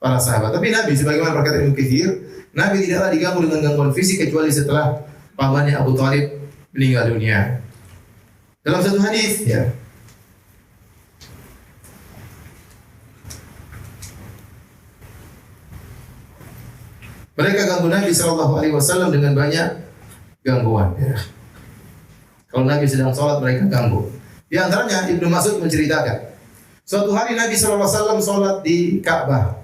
para sahabat. Tapi Nabi sebagaimana berkata Ibnu Katsir, Nabi tidaklah diganggu dengan gangguan fisik kecuali setelah pamannya Abu Thalib meninggal dunia. Dalam satu hadis, ya. Mereka ganggu Nabi sallallahu alaihi wasallam dengan banyak gangguan, ya. Kalau Nabi sedang sholat, mereka ganggu. Di antaranya Ibnu Mas'ud menceritakan, suatu hari Nabi sallallahu alaihi wasallam sholat di Ka'bah.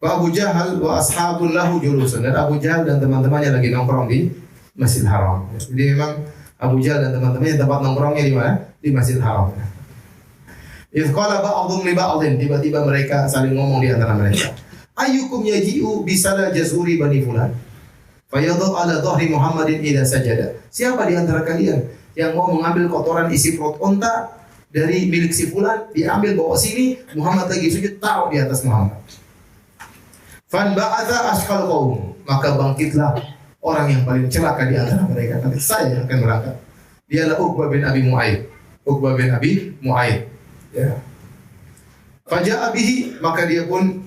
Wa Abu Jahal wa ashabul lahu julusun, dan Abu Jahal dan teman-temannya lagi nongkrong di Masjidil Haram. Jadi memang Abu Jahal dan teman-temannya tempat nongkrongnya di mana? Di Masjidil Haram. Idz qala ba'dhum li ba'dhin, tiba-tiba mereka saling ngomong di antara mereka. Ayyukum yaji'u bisala jazuri bani fulan fayadhu ala dhahri Muhammadin idza sajada. Siapa di antara kalian yang mau mengambil kotoran isi perut unta dari milik si fulan, diambil bawa sini, Muhammad lagi sujud, taruh di atas Muhammad. Fan ba'atha ashqal qaum, maka bangkitlah orang yang paling celaka di antara mereka. Kata, saya yang akan berangkat. Dialah Uqbah bin Abi Mu'ayyid. Uqbah bin Abi Mu'ayyid. Ya. Faja'a bihi, maka dia pun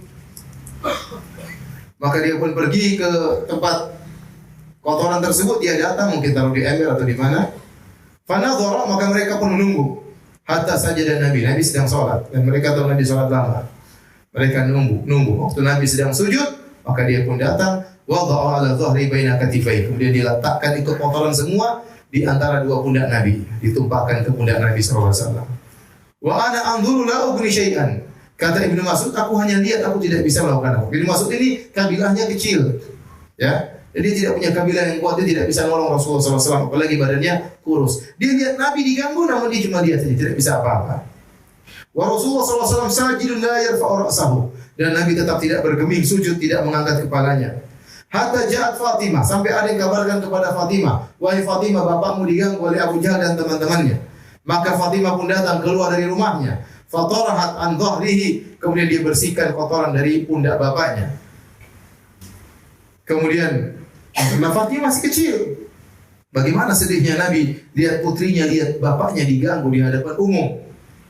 pergi ke tempat kotoran tersebut. Dia datang, mungkin taruh di ember atau di mana. Fanadhara, maka mereka pun menunggu. Hatta sajada Nabi sedang sholat, dan mereka tahu Nabi sholat lama. Mereka nunggu. Waktu Nabi sedang sujud, maka dia pun datang. Wada'a ala dhahri baina katifai. Kemudian diletakkan itu kotoran semua di antara dua pundak Nabi, ditumpahkan ke pundak Nabi sallallahu alaihi wasallam. Wa ana anzuru la ughni syai'an. Kata Ibnu Mas'ud, aku hanya lihat, aku tidak bisa melakukan apa. Ibnu Mas'ud ini kabilahnya kecil, ya. Jadi dia tidak punya kabilah yang kuat, dia tidak bisa nolong Rasulullah SAW, apalagi badannya kurus. Dia lihat Nabi diganggu, namun dia cuma lihat saja, tidak bisa apa-apa. Wa Rasulullah SAW sajidun la yarfa'u ra'sahu, dan Nabi tetap tidak bergeming sujud, tidak mengangkat kepalanya. Hatta ja'at Fatimah, sampai ada yang kabarkan kepada Fatimah, wahai Fatimah, bapakmu diganggu oleh Abu Jahal dan teman-temannya. Maka Fatimah pun datang keluar dari rumahnya. Fatarahat an dhahrihi, kemudian dia bersihkan kotoran dari pundak bapaknya. Kemudian Fatimah masih kecil. Bagaimana sedihnya Nabi lihat putrinya, lihat bapaknya diganggu di hadapan umum,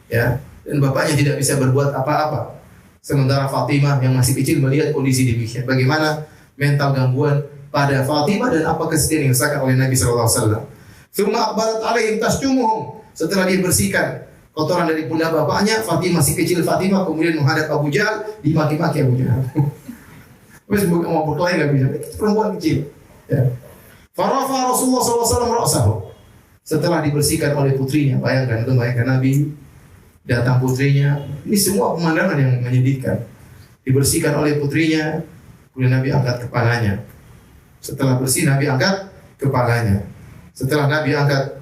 ya, dan bapaknya tidak bisa berbuat apa-apa. Sementara Fatimah yang masih kecil melihat kondisi demikian. Bagaimana mental gangguan pada Fatimah dan apa kesedihan yang dirasakan oleh Nabi sallallahu alaihi wasallam. Tsumma aqbalat alaihim tasjumuhum. Setelah dia bersihkan kotoran dari pundak bapaknya, Fatimah masih kecil, Fatimah kemudian menghadap Abu Jahal, dimaki-maki Abu Jahal. Wes mau berkelahi enggak bisa, perempuan kecil. Ya. Farafa Rasulullah SAW ra'sahu. Setelah dibersihkan oleh putrinya, bayangkan Nabi datang putrinya. Ini semua pemandangan yang menyedihkan. Dibersihkan oleh putrinya, kemudian Nabi angkat kepalanya. Setelah bersih, Nabi angkat kepalanya. Setelah Nabi angkat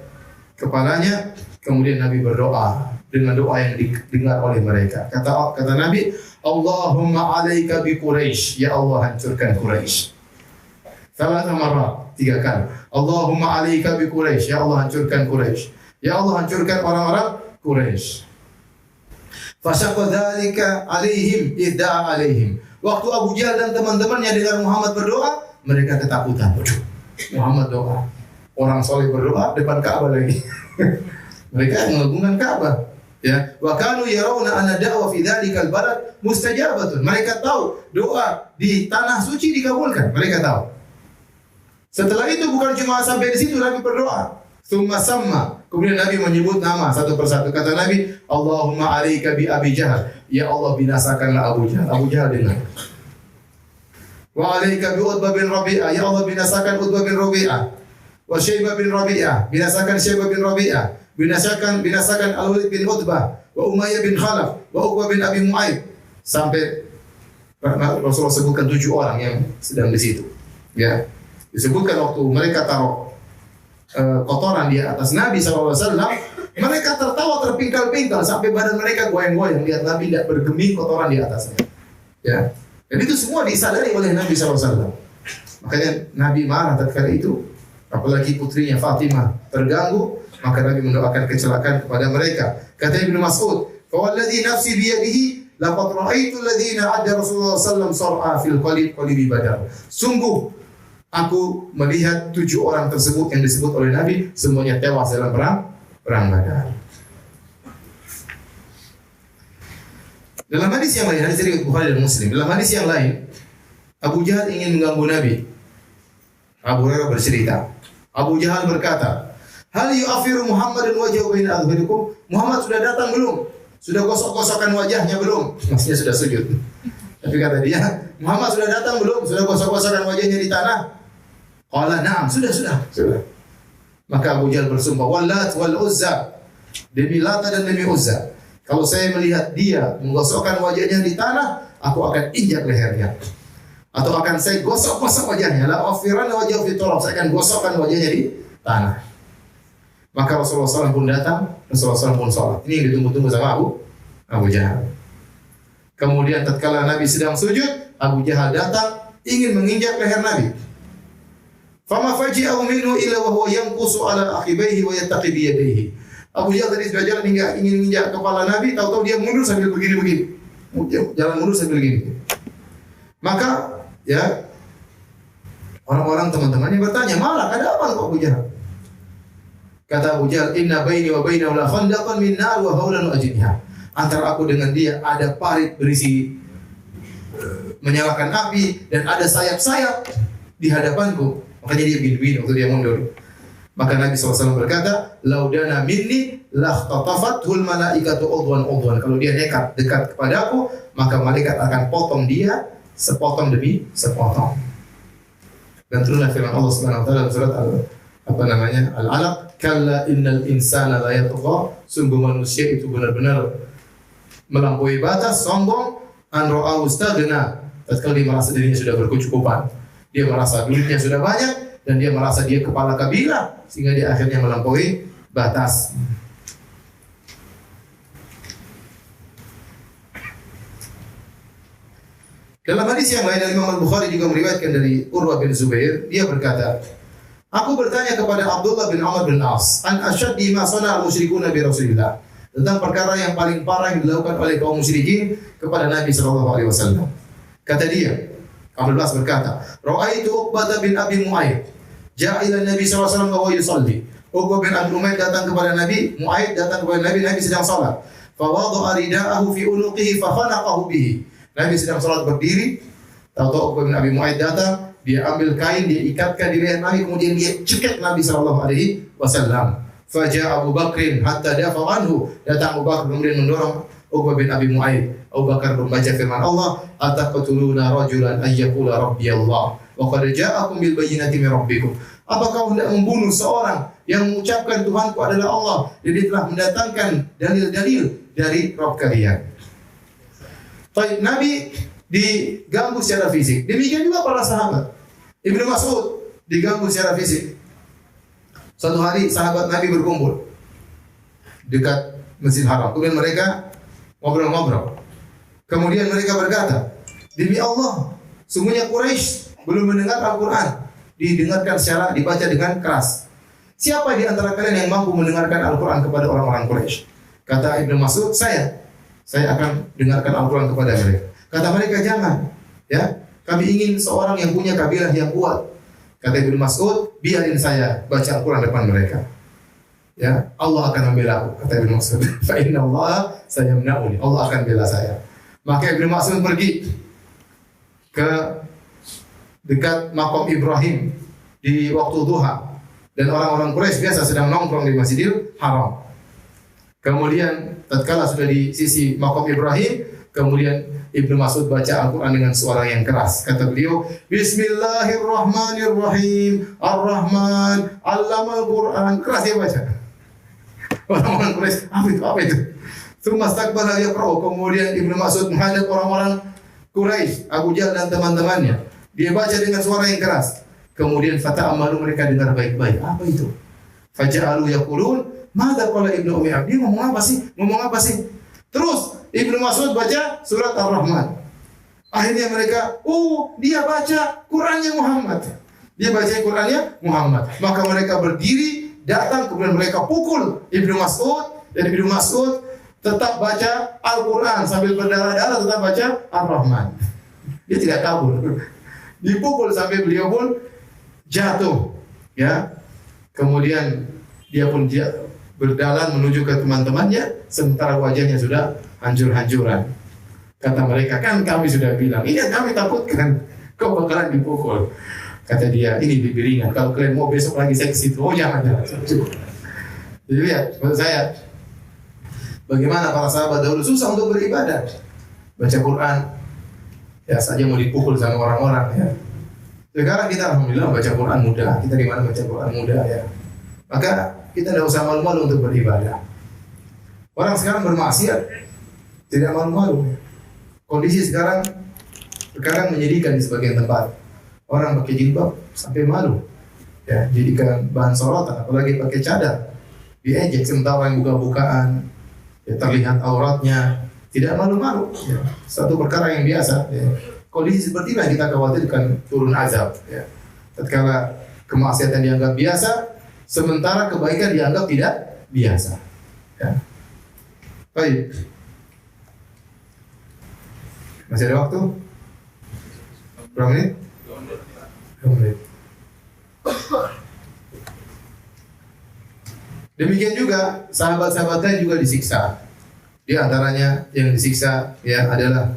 kepalanya, kemudian Nabi berdoa dengan doa yang didengar oleh mereka. Kata Nabi, Allahumma alaika bi Quraisy, ya Allah hancurkan Quraisy. Salah marah, 3 kali. Allahumma alaika bi Quraisy, ya Allah hancurkan Quraisy. Ya Allah hancurkan orang-orang Quraisy. Fasyaqa dzalika alaihim idda'a alaihim. Waktu Abu Jahal dan teman-temannya dengar Muhammad berdoa, mereka ketakutan. Waduh, Muhammad doa. Orang soleh berdoa depan Ka'bah lagi. Mereka mengagungkan Ka'bah. Ya, wa kanu yarawna anna da'wa fi dzalikal balad mustajabatun. Mereka tahu doa di tanah suci dikabulkan. Mereka tahu. Setelah itu bukan cuma sampai di situ Nabi berdoa. Tsumma samma. Kemudian Nabi menyebut nama satu persatu. Kata Nabi, Allahumma alaika bi Abi Jahal. Ya Allah binasakanlah Abu Jahal. Abu Jahal dengar. Wa alaika bi Utbah bin Rabi'ah. Ya Allah binasakan Utbah bin Rabi'ah. Wa Syaibah bin Rabi'ah. Binasakan Syaibah bin Rabi'ah. Binasakan Al-Walid bin Utbah, wa Umayyah bin Khalaf, wa Uqbah bin Abi Mu'ayyid. Sampai Rasulullah sebutkan 7 orang yang sedang di situ. Ya, disebutkan waktu mereka taruh kotoran di atas Nabi SAW, mereka tertawa terpingkal-pingkal sampai badan mereka goyang-goyang lihat Nabi tidak bergeming kotoran di atasnya. Ya, dan itu semua disadari oleh Nabi SAW. Makanya Nabi marah tatkala itu, apalagi putrinya Fatimah terganggu, maka Nabi mendoakan kecelakaan kepada mereka. Kata Ibnu Mas'ud, "Fawalladzi nafsi biyadihi laqad ra'aitu alladziina 'adda Rasulullah sallallahu alaihi wasallam sar'a fil qalibi Badar." Sungguh aku melihat 7 orang tersebut yang disebut oleh Nabi semuanya tewas dalam perang Badar. Dalam hadis yang lain, hadis riwayat Bukhari dan Muslim, dalam hadis yang lain, Abu Jahal ingin mengganggu Nabi. Abu Hurairah bercerita, Abu Jahal berkata, "Hal yu'afiru Muhammadun wajhahu baina adhhurikum?" Muhammad sudah datang belum? Sudah gosok-gosokkan wajahnya belum? Maksudnya sudah sujud. Tapi kata dia, Muhammad sudah datang belum? Sudah gosok-gosokkan wajahnya di tanah? Qala na'am, sudah. Maka Abu Jahal bersumpah, "Wallat wal Uzza." Demi Lata dan demi Uzza. Kalau saya melihat dia menggosokkan wajahnya di tanah, aku akan injak lehernya. Atau akan saya gosok-gosok wajahnya. La afiran wajah fi turab. Saya akan gosokkan wajahnya di tanah. Maka Rasulullah SAW pun datang, Rasulullah SAW pun sholat. Ini yang ditunggu-tunggu sama Abu Jahal. Kemudian tatkala Nabi sedang sujud, Abu Jahal datang ingin menginjak leher Nabi. Fama faji'ahu minhu illa wa huwa yanqusu ala akhibaihi wa yattaqi bi yadayhi. Abu Jahal tadi sudah jalan ingin menginjak kepala Nabi, tahu-tahu dia mundur sambil begini-begini. Jalan mundur sambil begini. Maka ya orang-orang teman-temannya bertanya, "Malah ada apa kok Abu Jahal?" Kata Abu Jahal, "Inna baini wa bainahu la khandaqan min nar wa hawlan wa ajniha." Antara aku dengan dia ada parit berisi menyalakan api dan ada sayap-sayap di hadapanku. Makanya dia begini waktu dia mundur. Maka Nabi SAW berkata, "Laudana minni lahtatafathul malaikatu udwan." Kalau dia nekat dekat kepadaku, maka malaikat akan potong dia sepotong demi sepotong. Dan turunlah firman Allah Subhanahu wa taala dalam surat Al-Alaq, "Kalla innal insana la yatgha." Sungguh manusia itu benar-benar melampaui batas, sombong, an ra'ahu istaghna. Tatkala dia merasa dirinya sudah berkecukupan, dia merasa duitnya sudah banyak dan dia merasa dia kepala kabilah sehingga dia akhirnya melampaui batas. Dalam hadis yang lain, Imam Al-Bukhari juga meriwayatkan dari Urwah bin Zubair, dia berkata, "Aku bertanya kepada Abdullah bin Amr bin As, an asyaddi ma sana'a al-musyrikuna bi Rasulillah." Tentang perkara yang paling parah yang dilakukan oleh kaum musyrikin kepada Nabi sallallahu alaihi wasallam. Kata dia, Abdul Bas berkata, "Ra'aitu Uqbah bin Abi Mu'ayyid ja'a ila Nabi sallallahu alaihi wasallam wa huwa yusalli." Uqbah bin Abi Mu'ayyid datang kepada Nabi, Mu'ayyid datang kepada Nabi, Nabi sedang salat. Fa wada'a rida'ahu fi unuqihi fa khanaqahu bihi. Nabi sedang salat berdiri, tahu-tahu Uqbah bin Abi Mu'ayyid datang, dia ambil kain, dia ikatkan di leher Nabi, kemudian dia cekik Nabi sallallahu alaihi wasallam. Faja'a Abu Bakrin hatta dafa'a anhu. Datang Abu Bakar kemudian mendorong Uqbah bin Abi Mu'ayyid. Abu Bakar membaca firman Allah, "Ataqtuluna rajulan ay yaqula rabbi Allah wa qad ja'akum bil bayyinati min rabbikum." Apakah hendak membunuh seorang yang mengucapkan Tuhanku adalah Allah dan dia telah mendatangkan dalil-dalil dari Rabb kalian? Baik, Nabi diganggu secara fisik. Demikian juga para sahabat. Ibnu Mas'ud diganggu secara fisik. Suatu hari sahabat Nabi berkumpul dekat Masjid Haram. Kemudian mereka ngobrol-ngobrol. Kemudian mereka berkata, "Demi Allah, sungguhnya Quraisy belum mendengar Al-Quran. Didengarkan secara dibaca dengan keras. Siapa di antara kalian yang mampu mendengarkan Al-Quran kepada orang-orang Quraisy?" Kata Ibnu Mas'ud, saya akan dengarkan Al-Quran kepada mereka. Kata mereka, "Jangan, ya. Kami ingin seorang yang punya kabilah yang kuat." Kata Ibnu Mas'ud, "Biarin saya baca Al-Quran depan mereka. Ya, Allah akan membela aku." Kata Ibnu Mas'ud, "Fa inna Allah sayamna'uni." Allah akan bela saya. Maka Ibnu Mas'ud pergi ke dekat makam Ibrahim di waktu duha dan orang-orang Quraisy biasa sedang nongkrong di Masjidil Haram. Kemudian tatkala sudah di sisi makam Ibrahim, kemudian Ibnu Mas'ud baca Al-Quran dengan suara yang keras. Kata beliau, "Bismillahirrahmanirrahim. Ar-Rahman 'allamal Qur'an." Keras dia baca. Orang-orang Quraisy, apa itu? Tsumma istaqbala yaqra'u. Kemudian Ibnu Mas'ud menghadap orang-orang Quraisy, Abu Jahal dan teman-temannya. Dia baca dengan suara yang keras. Kemudian fata'amalu, mereka dengar baik-baik. Apa itu? Faja'alu yaqulun, "Madza qala Ibnu Ummi Abdi?" Ngomong apa sih? Ngomong apa sih? Terus Ibnu Mas'ud baca surat Ar-Rahman. Akhirnya mereka, oh, dia baca Qur'annya Muhammad. Dia baca Qur'annya Muhammad. Maka mereka berdiri, datang, kemudian mereka pukul Ibnu Mas'ud, dan Ibnu Mas'ud tetap baca Al-Qur'an sambil berdarah-darah, tetap baca Ar-Rahman. Dia tidak kabur. Dipukul sampai beliau pun jatuh, ya. Kemudian dia pun berjalan menuju ke teman-temannya, sementara wajahnya sudah hancur-hancuran. Kata mereka, kan kami sudah bilang, iya kami takutkan kau bakalan dipukul. Kata dia, ini lebih ringan. Kalau kalian mau besok lagi saya ke situ, oh jangan. Jadi lihat, maksud saya, bagaimana para sahabat dahulu susah untuk beribadah, baca Quran, ya saja mau dipukul sama orang-orang. Ya. Sekarang kita alhamdulillah baca Quran mudah. Kita di mana baca Quran mudah ya. Maka kita tidak usah malu-malu untuk beribadah. Orang sekarang bermaksiat tidak malu-malu. Kondisi sekarang menyedihkan di sebagian tempat. Orang pakai jilbab sampai malu. Ya, jadikan bahan sorotan, apalagi pakai cadar. Diejek sementara orang buka-bukaan, ya, terlihat auratnya, tidak malu-malu. Ya. Satu perkara yang biasa. Ya. Kondisi seperti ini kita khawatirkan turun azab. Ya. Tatkala kemaksiatan dianggap biasa, sementara kebaikan dianggap tidak biasa. Ya. Baik. Masih ada waktu? Berapa menit? 2 menit. Demikian juga sahabat-sahabatnya juga disiksa. Di antaranya yang disiksa ya adalah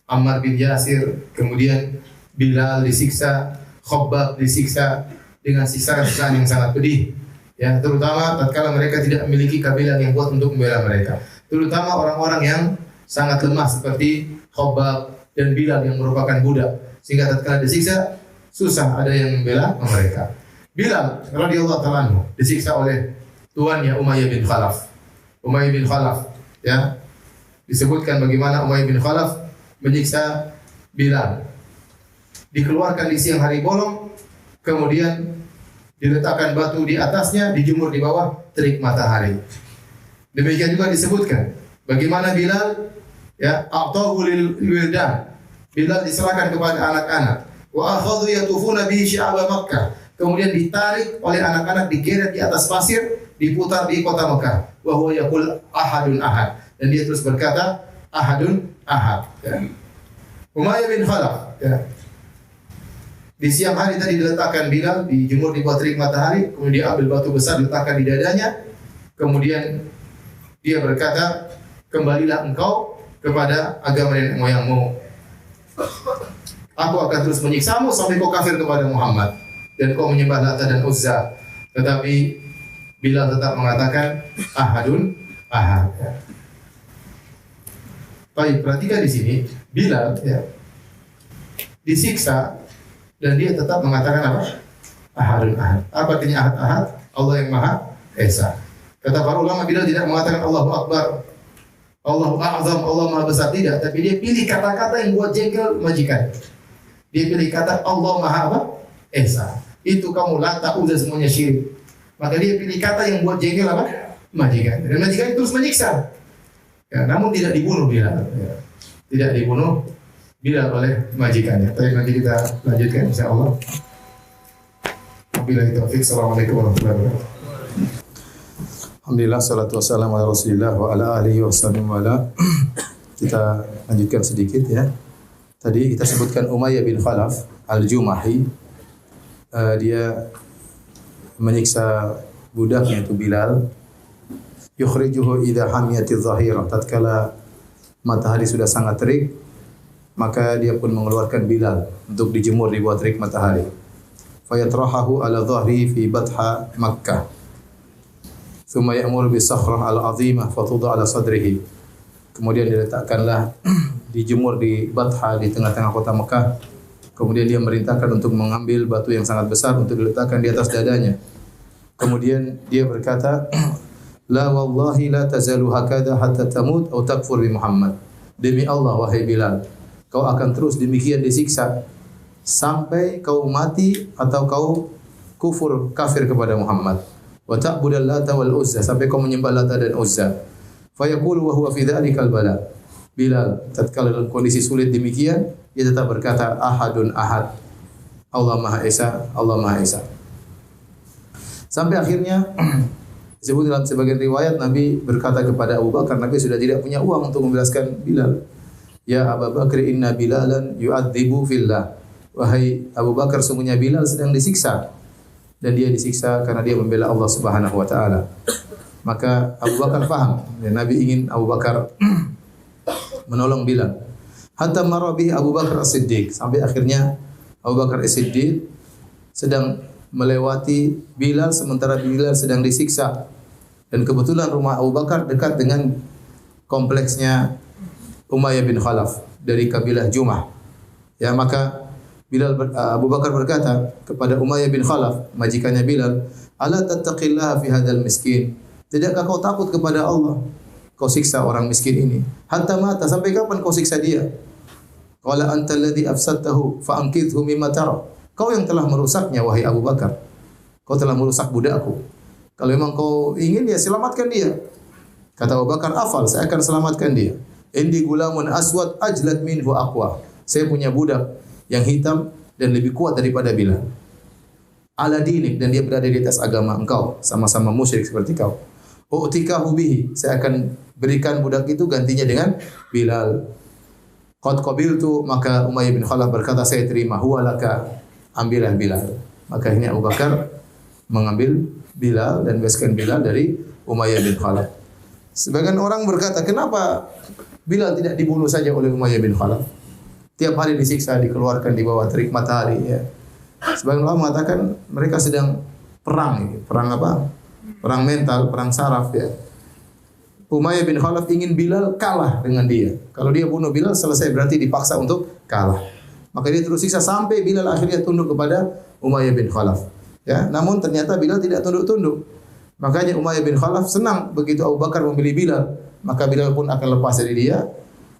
Ammar bin Yasir, kemudian Bilal disiksa, Khabbab disiksa dengan siksaan yang sangat pedih. Ya, terutama tatkala mereka tidak memiliki kabilah yang kuat untuk membela mereka. Terutama orang-orang yang sangat lemah seperti Khabbab dan Bilal yang merupakan budak, sehingga tatkala disiksa susah ada yang membela mereka. Bilal radhiyallahu ta'ala anhu disiksa oleh tuannya Umayyah bin Khalaf. Umayyah bin Khalaf ya. Disebutkan bagaimana Umayyah bin Khalaf menyiksa Bilal. Dikeluarkan di siang hari bolong, kemudian diletakkan batu di atasnya, dijemur di bawah terik matahari. Demikian juga disebutkan bagaimana Bilal ya, a'tahu lil wildan. Bilal diserahkan kepada anak-anak. Wa akhadhu yatufuna bihi sya'aba Makkah. Kemudian ditarik oleh anak-anak, digeret di atas pasir, diputar di kota Mekah. Wa huwa yaqul ahadun ahad. Dan dia terus berkata ahadun ahad. Ya. Umayyah bin Khalaf ya. Di siang hari tadi diletakkan Bilal, dijemur di bawah terik matahari, kemudian dia ambil batu besar diletakkan di dadanya. Kemudian dia berkata, "Kembalilah engkau kepada agama nenek moyangmu. Aku akan terus menyiksamu sampai kau kafir kepada Muhammad dan kau menyembah Lata dan Uzza." Tetapi Bilal tetap mengatakan ahadun ahad. Ya. Baik, perhatikan di sini Bilal ya, disiksa dan dia tetap mengatakan apa? Ahadun ahad. Apa artinya ahad ahad? Allah yang Maha Esa. Kata para ulama, Bilal tidak mengatakan Allahu Akbar, Allahu A'zam, Allah Maha Besar, tidak, tapi dia pilih kata-kata yang buat jengkel majikan. Dia pilih kata Allah Maha apa? Esa. Itu kamu Lata, Uzza semuanya syirik. Maka dia pilih kata yang buat jengkel apa? Majikan. Dan majikan terus menyiksa. Ya, namun tidak dibunuh Bilal. Ya. Tidak dibunuh Bilal oleh majikannya. Tapi nanti kita lanjutkan insyaallah. Wabillahi taufiq. Assalamualaikum warahmatullahi wabarakatuh. Alhamdulillah, salatu wassalamu ala Rasulillah wa ala alihi wasallam. Kita lanjutkan sedikit ya. Tadi kita sebutkan Umayyah bin Khalaf Al-Jumahi. Dia menyiksa budaknya itu Bilal. Yukhrijuhu idza hamiyatiz zahirah. Tatkala matahari sudah sangat terik, maka dia pun mengeluarkan Bilal untuk dijemur di bawah terik matahari. Fayatrahahu ala dhahri fi batha Makkah. Thumma ya'muru bi sakhrah al-'azimah fatudha ala sadrihi. Kemudian diletakkanlah dijemur di Batha di tengah-tengah kota Mekah. Kemudian dia merintahkan untuk mengambil batu yang sangat besar untuk diletakkan di atas dadanya. Kemudian dia berkata, "La wallahi la tazalu hakada hatta tamut atau takfur bi Muhammad." Demi Allah wahai Bilal, kau akan terus demikian disiksa sampai kau mati atau kau kafir kepada Muhammad. Wa ta'budal Lata wal Uzza, sampai kau menyembah Lata dan Uzza. Fa yaqulu wa huwa fi dhalikal bala. Bilal tatkala dalam kondisi sulit demikian, dia tetap berkata ahadun ahad. Allah Maha Esa, Allah Maha Esa. Sampai akhirnya disebut dalam sebagian riwayat Nabi berkata kepada Abu Bakar, Nabi sudah tidak punya uang untuk membebaskan Bilal. Ya Abu Bakar, inna Bilalan yu'adzibu fillah. Wahai Abu Bakar, sungguhnya Bilal sedang disiksa, dan dia disiksa karena dia membela Allah Subhanahu wa taala. Maka Abu Bakar faham, dan Nabi ingin Abu Bakar menolong Bilal. Hatta marra bihi Abu Bakar As-Siddiq, sampai akhirnya Abu Bakar As-Siddiq sedang melewati Bilal sementara Bilal sedang disiksa. Dan kebetulan rumah Abu Bakar dekat dengan kompleksnya Umayyah bin Khalaf dari kabilah Jumah. Ya, maka Abu Bakar berkata kepada Umayyah bin Khalaf, majikannya Bilal, "Ala tattaqillaha fi hadzal miskin?" Tidakkah kau takut kepada Allah? Kau siksa orang miskin ini. Hatta mata, sampai kapan kau siksa dia? Qala anta alladhi afsadtahu fa anqidhu mimma tara. Kau yang telah merusaknya, wahai Abu Bakar. Kau telah merusak budakku. Kalau memang kau ingin, ya selamatkan dia. Kata Abu Bakar, afal, saya akan selamatkan dia. Indi gulamun aswad ajlad minhu aqwa. Saya punya budak yang hitam dan lebih kuat daripada Bilal. Ala dinik, dan dia berada di atas agama engkau, sama-sama musyrik seperti kau. U'tikahu bihi, saya akan berikan budak itu gantinya dengan Bilal. Qad qabiltu, maka Umayyah bin Khalaf berkata, saya terima. Huwa laka, ambillah Bilal. Maka ini Abu Bakar mengambil Bilal dan bebaskan Bilal dari Umayyah bin Khalaf. Sebagian orang berkata, kenapa Bilal tidak dibunuh saja oleh Umayyah bin Khalaf? Tiap hari disiksa, dikeluarkan di bawah terik matahari. Ya. Sebagian orang mengatakan mereka sedang perang. Perang apa? Perang mental, perang saraf. Ya. Umayyah bin Khalaf ingin Bilal kalah dengan dia. Kalau dia bunuh Bilal, selesai, berarti dipaksa untuk kalah. Maka dia terus siksa sampai Bilal akhirnya tunduk kepada Umayyah bin Khalaf. Ya, namun ternyata Bilal tidak tunduk-tunduk. Makanya Umayyah bin Khalaf senang begitu Abu Bakar memilih Bilal. Maka Bilal pun akan lepas dari dia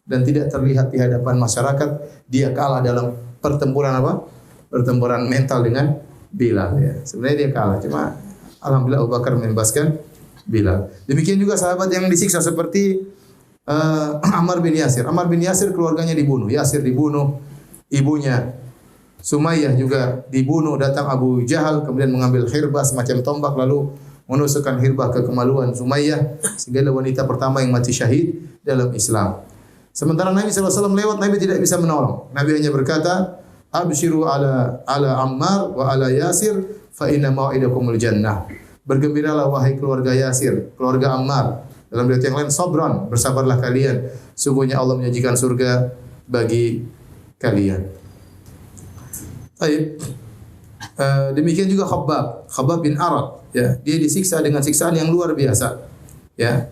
dan tidak terlihat di hadapan masyarakat dia kalah dalam pertempuran apa? Pertempuran mental dengan Bilal. Ya. Sebenarnya dia kalah, cuma alhamdulillah Abu Bakar membebaskan Bilal. Demikian juga sahabat yang disiksa seperti Ammar bin Yasir. Ammar bin Yasir keluarganya dibunuh. Yasir dibunuh, ibunya Sumayyah juga dibunuh. Datang Abu Jahal kemudian mengambil khirbah semacam tombak lalu menusukkan khirbah ke kemaluan Sumayyah sehingga adalah wanita pertama yang mati syahid dalam Islam. Sementara Nabi SAW lewat, Nabi tidak bisa menolong. Nabi hanya berkata, "Abshiru ala Ammar wa ala Yasir fa inna mau'idakumul jannah." Bergembiralah wahai keluarga Yasir, keluarga Ammar. Dalam riwayat yang lain, sabran, bersabarlah kalian. Sungguhnya Allah menjanjikan surga bagi kalian. Baik. Demikian juga Khabbab bin Arad. Ya, dia disiksa dengan siksaan yang luar biasa. Ya.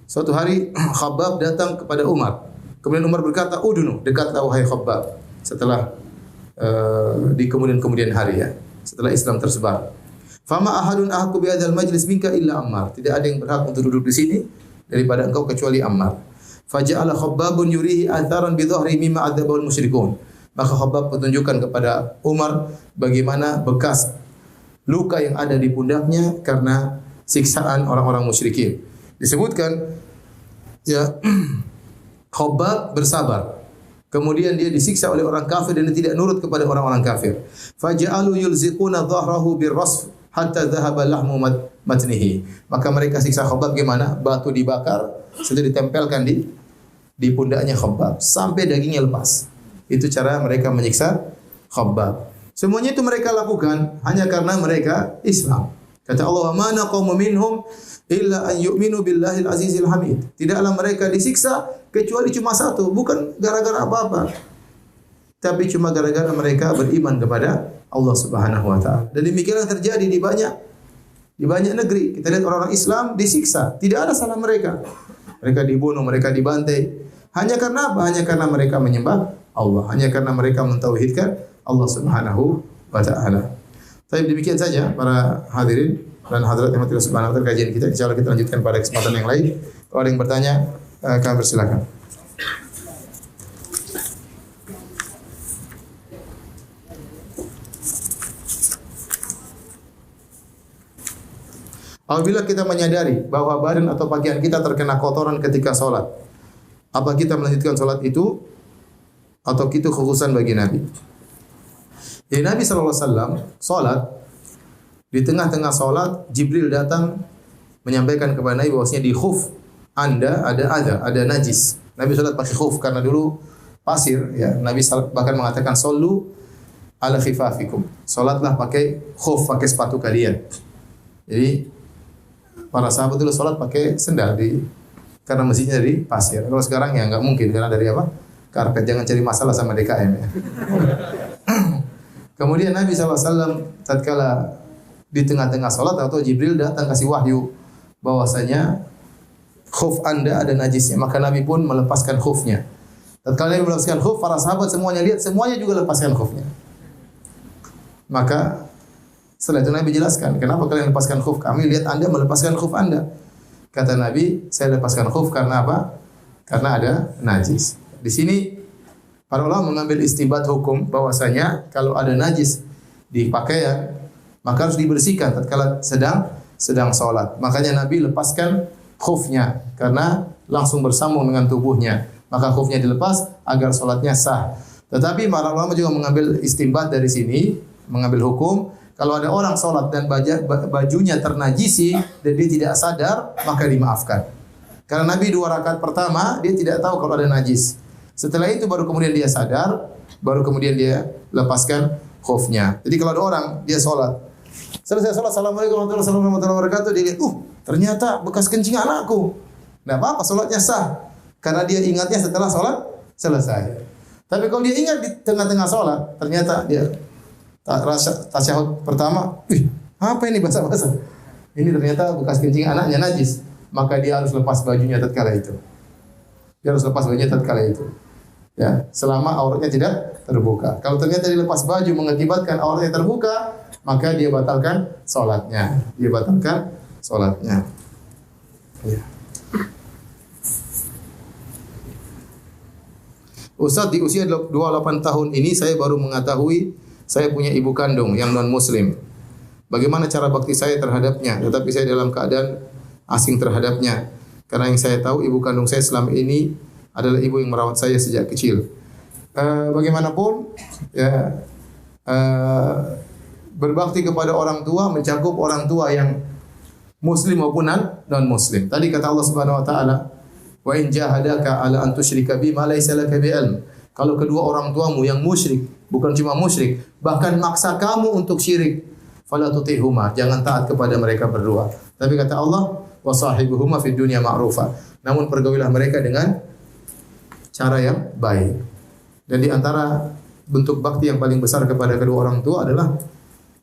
Suatu hari Khabbab datang kepada Umar. Kemudian Umar berkata, "Udunu, dekatlah wahai Khabbab." Setelah di kemudian hari, ya, setelah Islam tersebar. Fama ahadun ahqqu bi hadzal majlis minka illa Ammar. Tidak ada yang berhak untuk duduk di sini daripada engkau kecuali Ammar. Faja'ala Khabbabun yurihi atharan bi dhahri mimma adzabul musyrikun. Maka Khabbab menunjukkan kepada Umar bagaimana bekas luka yang ada di pundaknya karena siksaan orang-orang musyrikin. Disebutkan ya Khabbab bersabar. Kemudian dia disiksa oleh orang kafir dan dia tidak nurut kepada orang-orang kafir. Faja'alu yulziquna dhahrahu birrasf hatta dhahaba lahmu matnihi. Maka mereka siksa Khabbab gimana? Batu dibakar, sudah ditempelkan di pundaknya Khabbab sampai dagingnya lepas. Itu cara mereka menyiksa Khabbab. Semuanya itu mereka lakukan hanya karena mereka Islam. Kata Allah, "Ma naqamu minhum illa an yu'minu billahil azizil hamid." Tidaklah mereka disiksa kecuali cuma satu, bukan gara-gara apa-apa. Tapi cuma gara-gara mereka beriman kepada Allah Subhanahu wa taala. Dan demikian yang terjadi di banyak negeri. Kita lihat orang-orang Islam disiksa, tidak ada salah mereka. Mereka dibunuh, mereka dibantai. Hanya karena apa? Hanya karena mereka menyembah Allah, hanya karena mereka mentauhidkan Allah Subhanahu wa taala. Tapi demikian saja para hadirin dan hadirat yang Allah Subhanahu wa taala, kajian kita. Insyaallah kita lanjutkan pada kesempatan yang lain. Kalau ada yang bertanya, kami persilakan. Apabila kita menyadari bahwa badan atau pakaian kita terkena kotoran ketika sholat, apa kita melanjutkan sholat itu atau itu khususan bagi Nabi? Jadi Nabi SAW sholat, di tengah-tengah sholat Jibril datang menyampaikan kepada Nabi bahwasanya di khuf Anda ada najis. Nabi sholat pakai khuf karena dulu pasir, ya. Nabi bahkan mengatakan sallu ala khifafikum. Sholatlah pakai khuf, pakai sepatu kalian. Jadi para sahabat dulu sholat pakai sendal karena masjidnya dari pasir. Kalau sekarang ya nggak mungkin karena dari apa? Karpet. Jangan cari masalah sama DKM ya. Kemudian Nabi SAW tatkala di tengah-tengah sholat atau Jibril datang kasih wahyu bahwasanya khuf Anda ada najisnya, maka Nabi pun melepaskan khufnya. Tatkala Nabi melepaskan khuf, para sahabat semuanya lihat, semuanya juga lepaskan khufnya. Maka setelah itu Nabi jelaskan, kenapa kalian lepaskan khuf? Kami lihat Anda melepaskan khuf Anda. Kata Nabi, saya lepaskan khuf karena apa? Karena ada najis. Di sini para ulama mengambil istinbat hukum bahwasanya kalau ada najis di pakaian maka harus dibersihkan tatkala sedang sholat. Makanya Nabi lepaskan khufnya karena langsung bersambung dengan tubuhnya. Maka khufnya dilepas agar sholatnya sah. Tetapi para ulama juga mengambil istinbat dari sini, mengambil hukum kalau ada orang sholat dan bajunya ternajisi dan dia tidak sadar, maka dimaafkan. Karena Nabi 2 rakaat pertama dia tidak tahu kalau ada najis. Setelah itu baru kemudian dia sadar, baru kemudian dia lepaskan khufnya. Jadi kalau ada orang dia sholat, selesai sholat, assalamualaikum warahmatullahi wabarakatuh, dia lihat, ternyata bekas kencing anakku. Tidak apa-apa, sholatnya sah. Karena dia ingatnya setelah sholat selesai. Tapi kalau dia ingat di tengah-tengah sholat, ternyata dia tasyahud pertama, apa ini basah-basah? Ini ternyata bekas kencing anaknya najis. Maka dia harus lepas bajunya tatkala itu. Dia harus lepas bajunya tatkala itu. Ya, selama auratnya tidak terbuka. Kalau ternyata dilepas baju mengakibatkan auratnya terbuka, maka dia batalkan sholatnya. Ya. Ustaz, di usia 28 tahun ini saya baru mengetahui saya punya ibu kandung yang non muslim. Bagaimana cara bakti saya terhadapnya? Tetapi saya dalam keadaan asing terhadapnya. Karena yang saya tahu ibu kandung saya selama ini adalah ibu yang merawat saya sejak kecil. Bagaimanapun ya, berbakti kepada orang tua mencakup orang tua yang muslim maupun non muslim. Tadi kata Allah Subhanahu wa taala, "Wa in jahadaka 'ala an tusyrika bi ma laysa laka bi ilm." Kalau kedua orang tuamu yang musyrik, bukan cuma musyrik, bahkan maksa kamu untuk syirik, fala tuti'huma, jangan taat kepada mereka berdua. Tapi kata Allah, "Wa sahibuhuma fid dunya ma'rufa." Namun pergaulilah mereka dengan cara yang baik. Dan di antara bentuk bakti yang paling besar kepada kedua orang tua adalah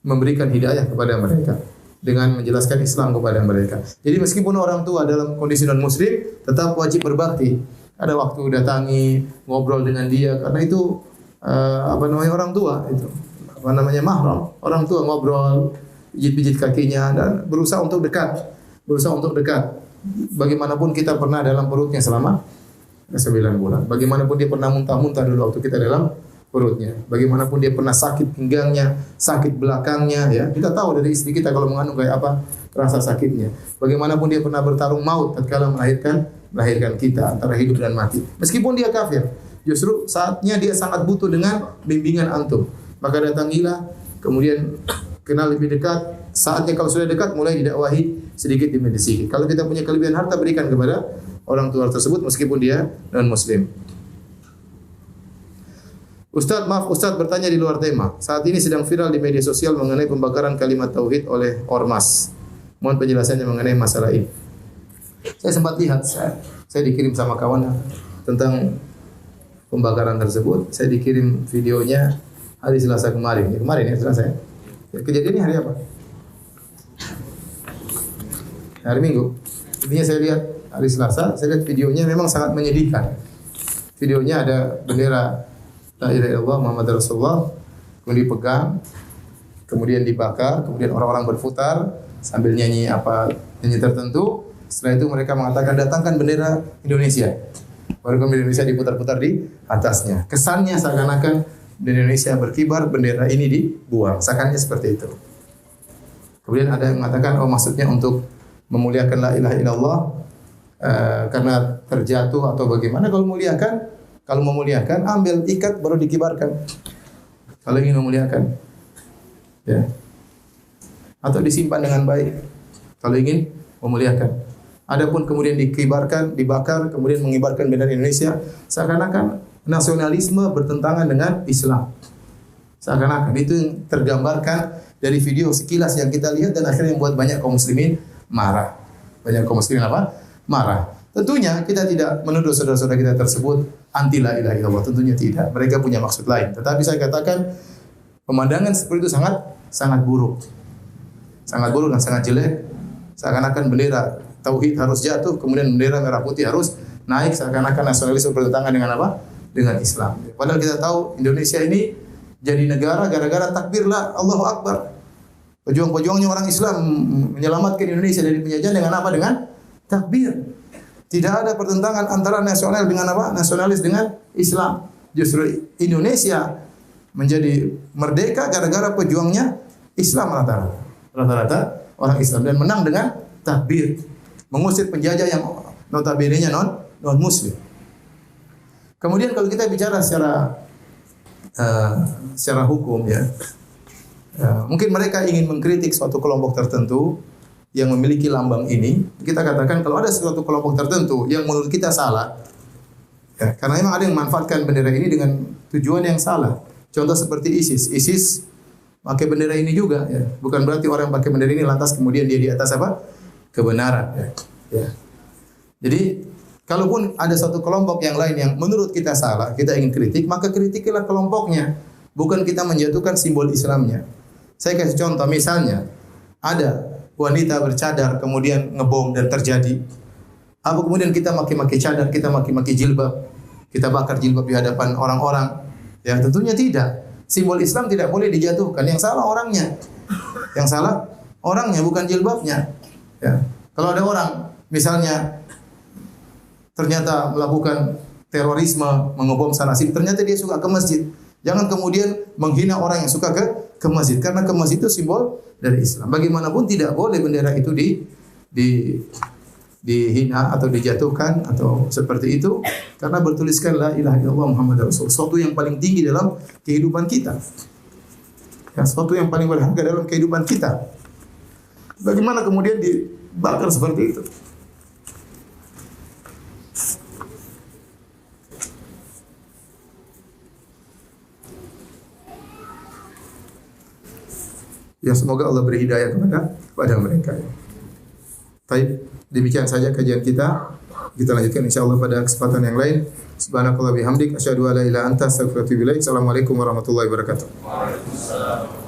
memberikan hidayah kepada mereka dengan menjelaskan Islam kepada mereka. Jadi meskipun orang tua dalam kondisi non muslim tetap wajib berbakti. Ada waktu datangi, ngobrol dengan dia karena itu orang tua itu mahram. Orang tua ngobrol, pijit-pijit kakinya dan berusaha untuk dekat. Bagaimanapun kita pernah dalam perutnya selama 9 bulan. Bagaimanapun dia pernah muntah-muntah dulu waktu kita dalam perutnya. Bagaimanapun dia pernah sakit pinggangnya, sakit belakangnya, ya. Kita tahu dari istri kita kalau mengandung kayak apa rasa sakitnya. Bagaimanapun dia pernah bertarung maut tatkala melahirkan kita antara hidup dan mati. Meskipun dia kafir, justru saatnya dia sangat butuh dengan bimbingan antum. Maka datangilah, kemudian kenal lebih dekat. Saatnya kalau sudah dekat mulai didakwahi sedikit demi sedikit. Kalau kita punya kelebihan harta berikan kepada orang tua tersebut meskipun dia non muslim. Ustaz bertanya di luar tema. Saat ini sedang viral di media sosial mengenai pembakaran kalimat tauhid oleh ormas. Mohon penjelasannya mengenai masalah ini. Saya sempat lihat, saya dikirim sama kawan tentang pembakaran tersebut. Saya dikirim videonya hari Selasa kemarin. Kemarin ya Selasa ya. Kejadiannya hari apa? Hari Minggu. Intinya saya lihat hari Selasa, saya lihat videonya memang sangat menyedihkan. Videonya ada bendera La ilaha illallah Muhammad Rasulullah, kemudian dipegang, kemudian dibakar, kemudian orang-orang berputar sambil nyanyi tertentu. Setelah itu mereka mengatakan datangkan bendera Indonesia. Baru kemudian Indonesia diputar-putar di atasnya. Kesannya seakan-akan bendera Indonesia berkibar, bendera ini dibuang. Seakannya seperti itu. Kemudian ada yang mengatakan, oh maksudnya untuk memuliakan la ilaha illallah karena terjatuh atau bagaimana. Kalau memuliakan, ambil ikat baru dikibarkan. Kalau ingin memuliakan, ya. Atau disimpan dengan baik. Kalau ingin memuliakan. Adapun kemudian dikibarkan, dibakar, kemudian mengibarkan bendera Indonesia, seakan-akan nasionalisme bertentangan dengan Islam. Seakan-akan itu yang tergambarkan dari video sekilas yang kita lihat dan akhirnya membuat banyak kaum muslimin marah. Banyak kaum muslimin apa? Marah. Tentunya kita tidak menuduh saudara-saudara kita tersebut anti la ilaha illallah, tentunya tidak. Mereka punya maksud lain. Tetapi saya katakan pemandangan seperti itu sangat buruk. Sangat buruk dan sangat jelek. Seakan-akan bendera tauhid harus jatuh, kemudian bendera merah putih harus naik, seakan-akan nasionalisme bertentangan dengan apa? Dengan Islam. Padahal kita tahu Indonesia ini jadi negara gara-gara takbirlah Allahu Akbar. Pejuang-pejuangnya orang Islam menyelamatkan Indonesia dari penjajahan dengan apa? Dengan takbir. Tidak ada pertentangan antara nasional dengan apa? Nasionalis dengan Islam. Justru Indonesia menjadi merdeka gara-gara pejuangnya Islam rata-rata orang Islam dan menang dengan takbir. Mengusir penjajah yang notabene-nya non muslim. Kemudian kalau kita bicara secara hukum ya, mungkin mereka ingin mengkritik suatu kelompok tertentu yang memiliki lambang ini. Kita katakan kalau ada suatu kelompok tertentu yang menurut kita salah, ya, karena memang ada yang memanfaatkan bendera ini dengan tujuan yang salah. Contoh seperti ISIS pakai bendera ini juga, ya. Bukan berarti orang yang pakai bendera ini lantas kemudian dia di atas apa? Kebenaran. Ya. Jadi, kalaupun ada satu kelompok yang lain yang menurut kita salah, kita ingin kritik, maka kritikilah kelompoknya. Bukan kita menjatuhkan simbol Islamnya. Saya kasih contoh, misalnya, ada wanita bercadar, kemudian ngebom dan terjadi. Apa kemudian kita maki-maki cadar, kita maki-maki jilbab, kita bakar jilbab di hadapan orang-orang? Ya, tentunya tidak. Simbol Islam tidak boleh dijatuhkan. Yang salah orangnya. Yang salah orangnya, bukan jilbabnya. Ya. Kalau ada orang misalnya ternyata melakukan terorisme, mengebom sana sini, ternyata dia suka ke masjid. Jangan kemudian menghina orang yang suka ke masjid, karena ke masjid itu simbol dari Islam. Bagaimanapun tidak boleh bendera itu dihina atau dijatuhkan atau seperti itu, karena bertuliskan la ilaha illallah Muhammadur Rasul, sesuatu yang paling tinggi dalam kehidupan kita. Ya, sesuatu yang paling berharga dalam kehidupan kita. Bagaimana kemudian dibakar seperti itu? Ya, semoga Allah beri hidayah kepada mereka. Baik, demikian saja kajian kita. Kita lanjutkan insyaallah pada kesempatan yang lain. Subhanakallah bihamdik asyhadu an la ilaha illa anta astaghfiruka wa atubu ilaik. Assalamualaikum warahmatullahi wabarakatuh. Waalaikumsalam.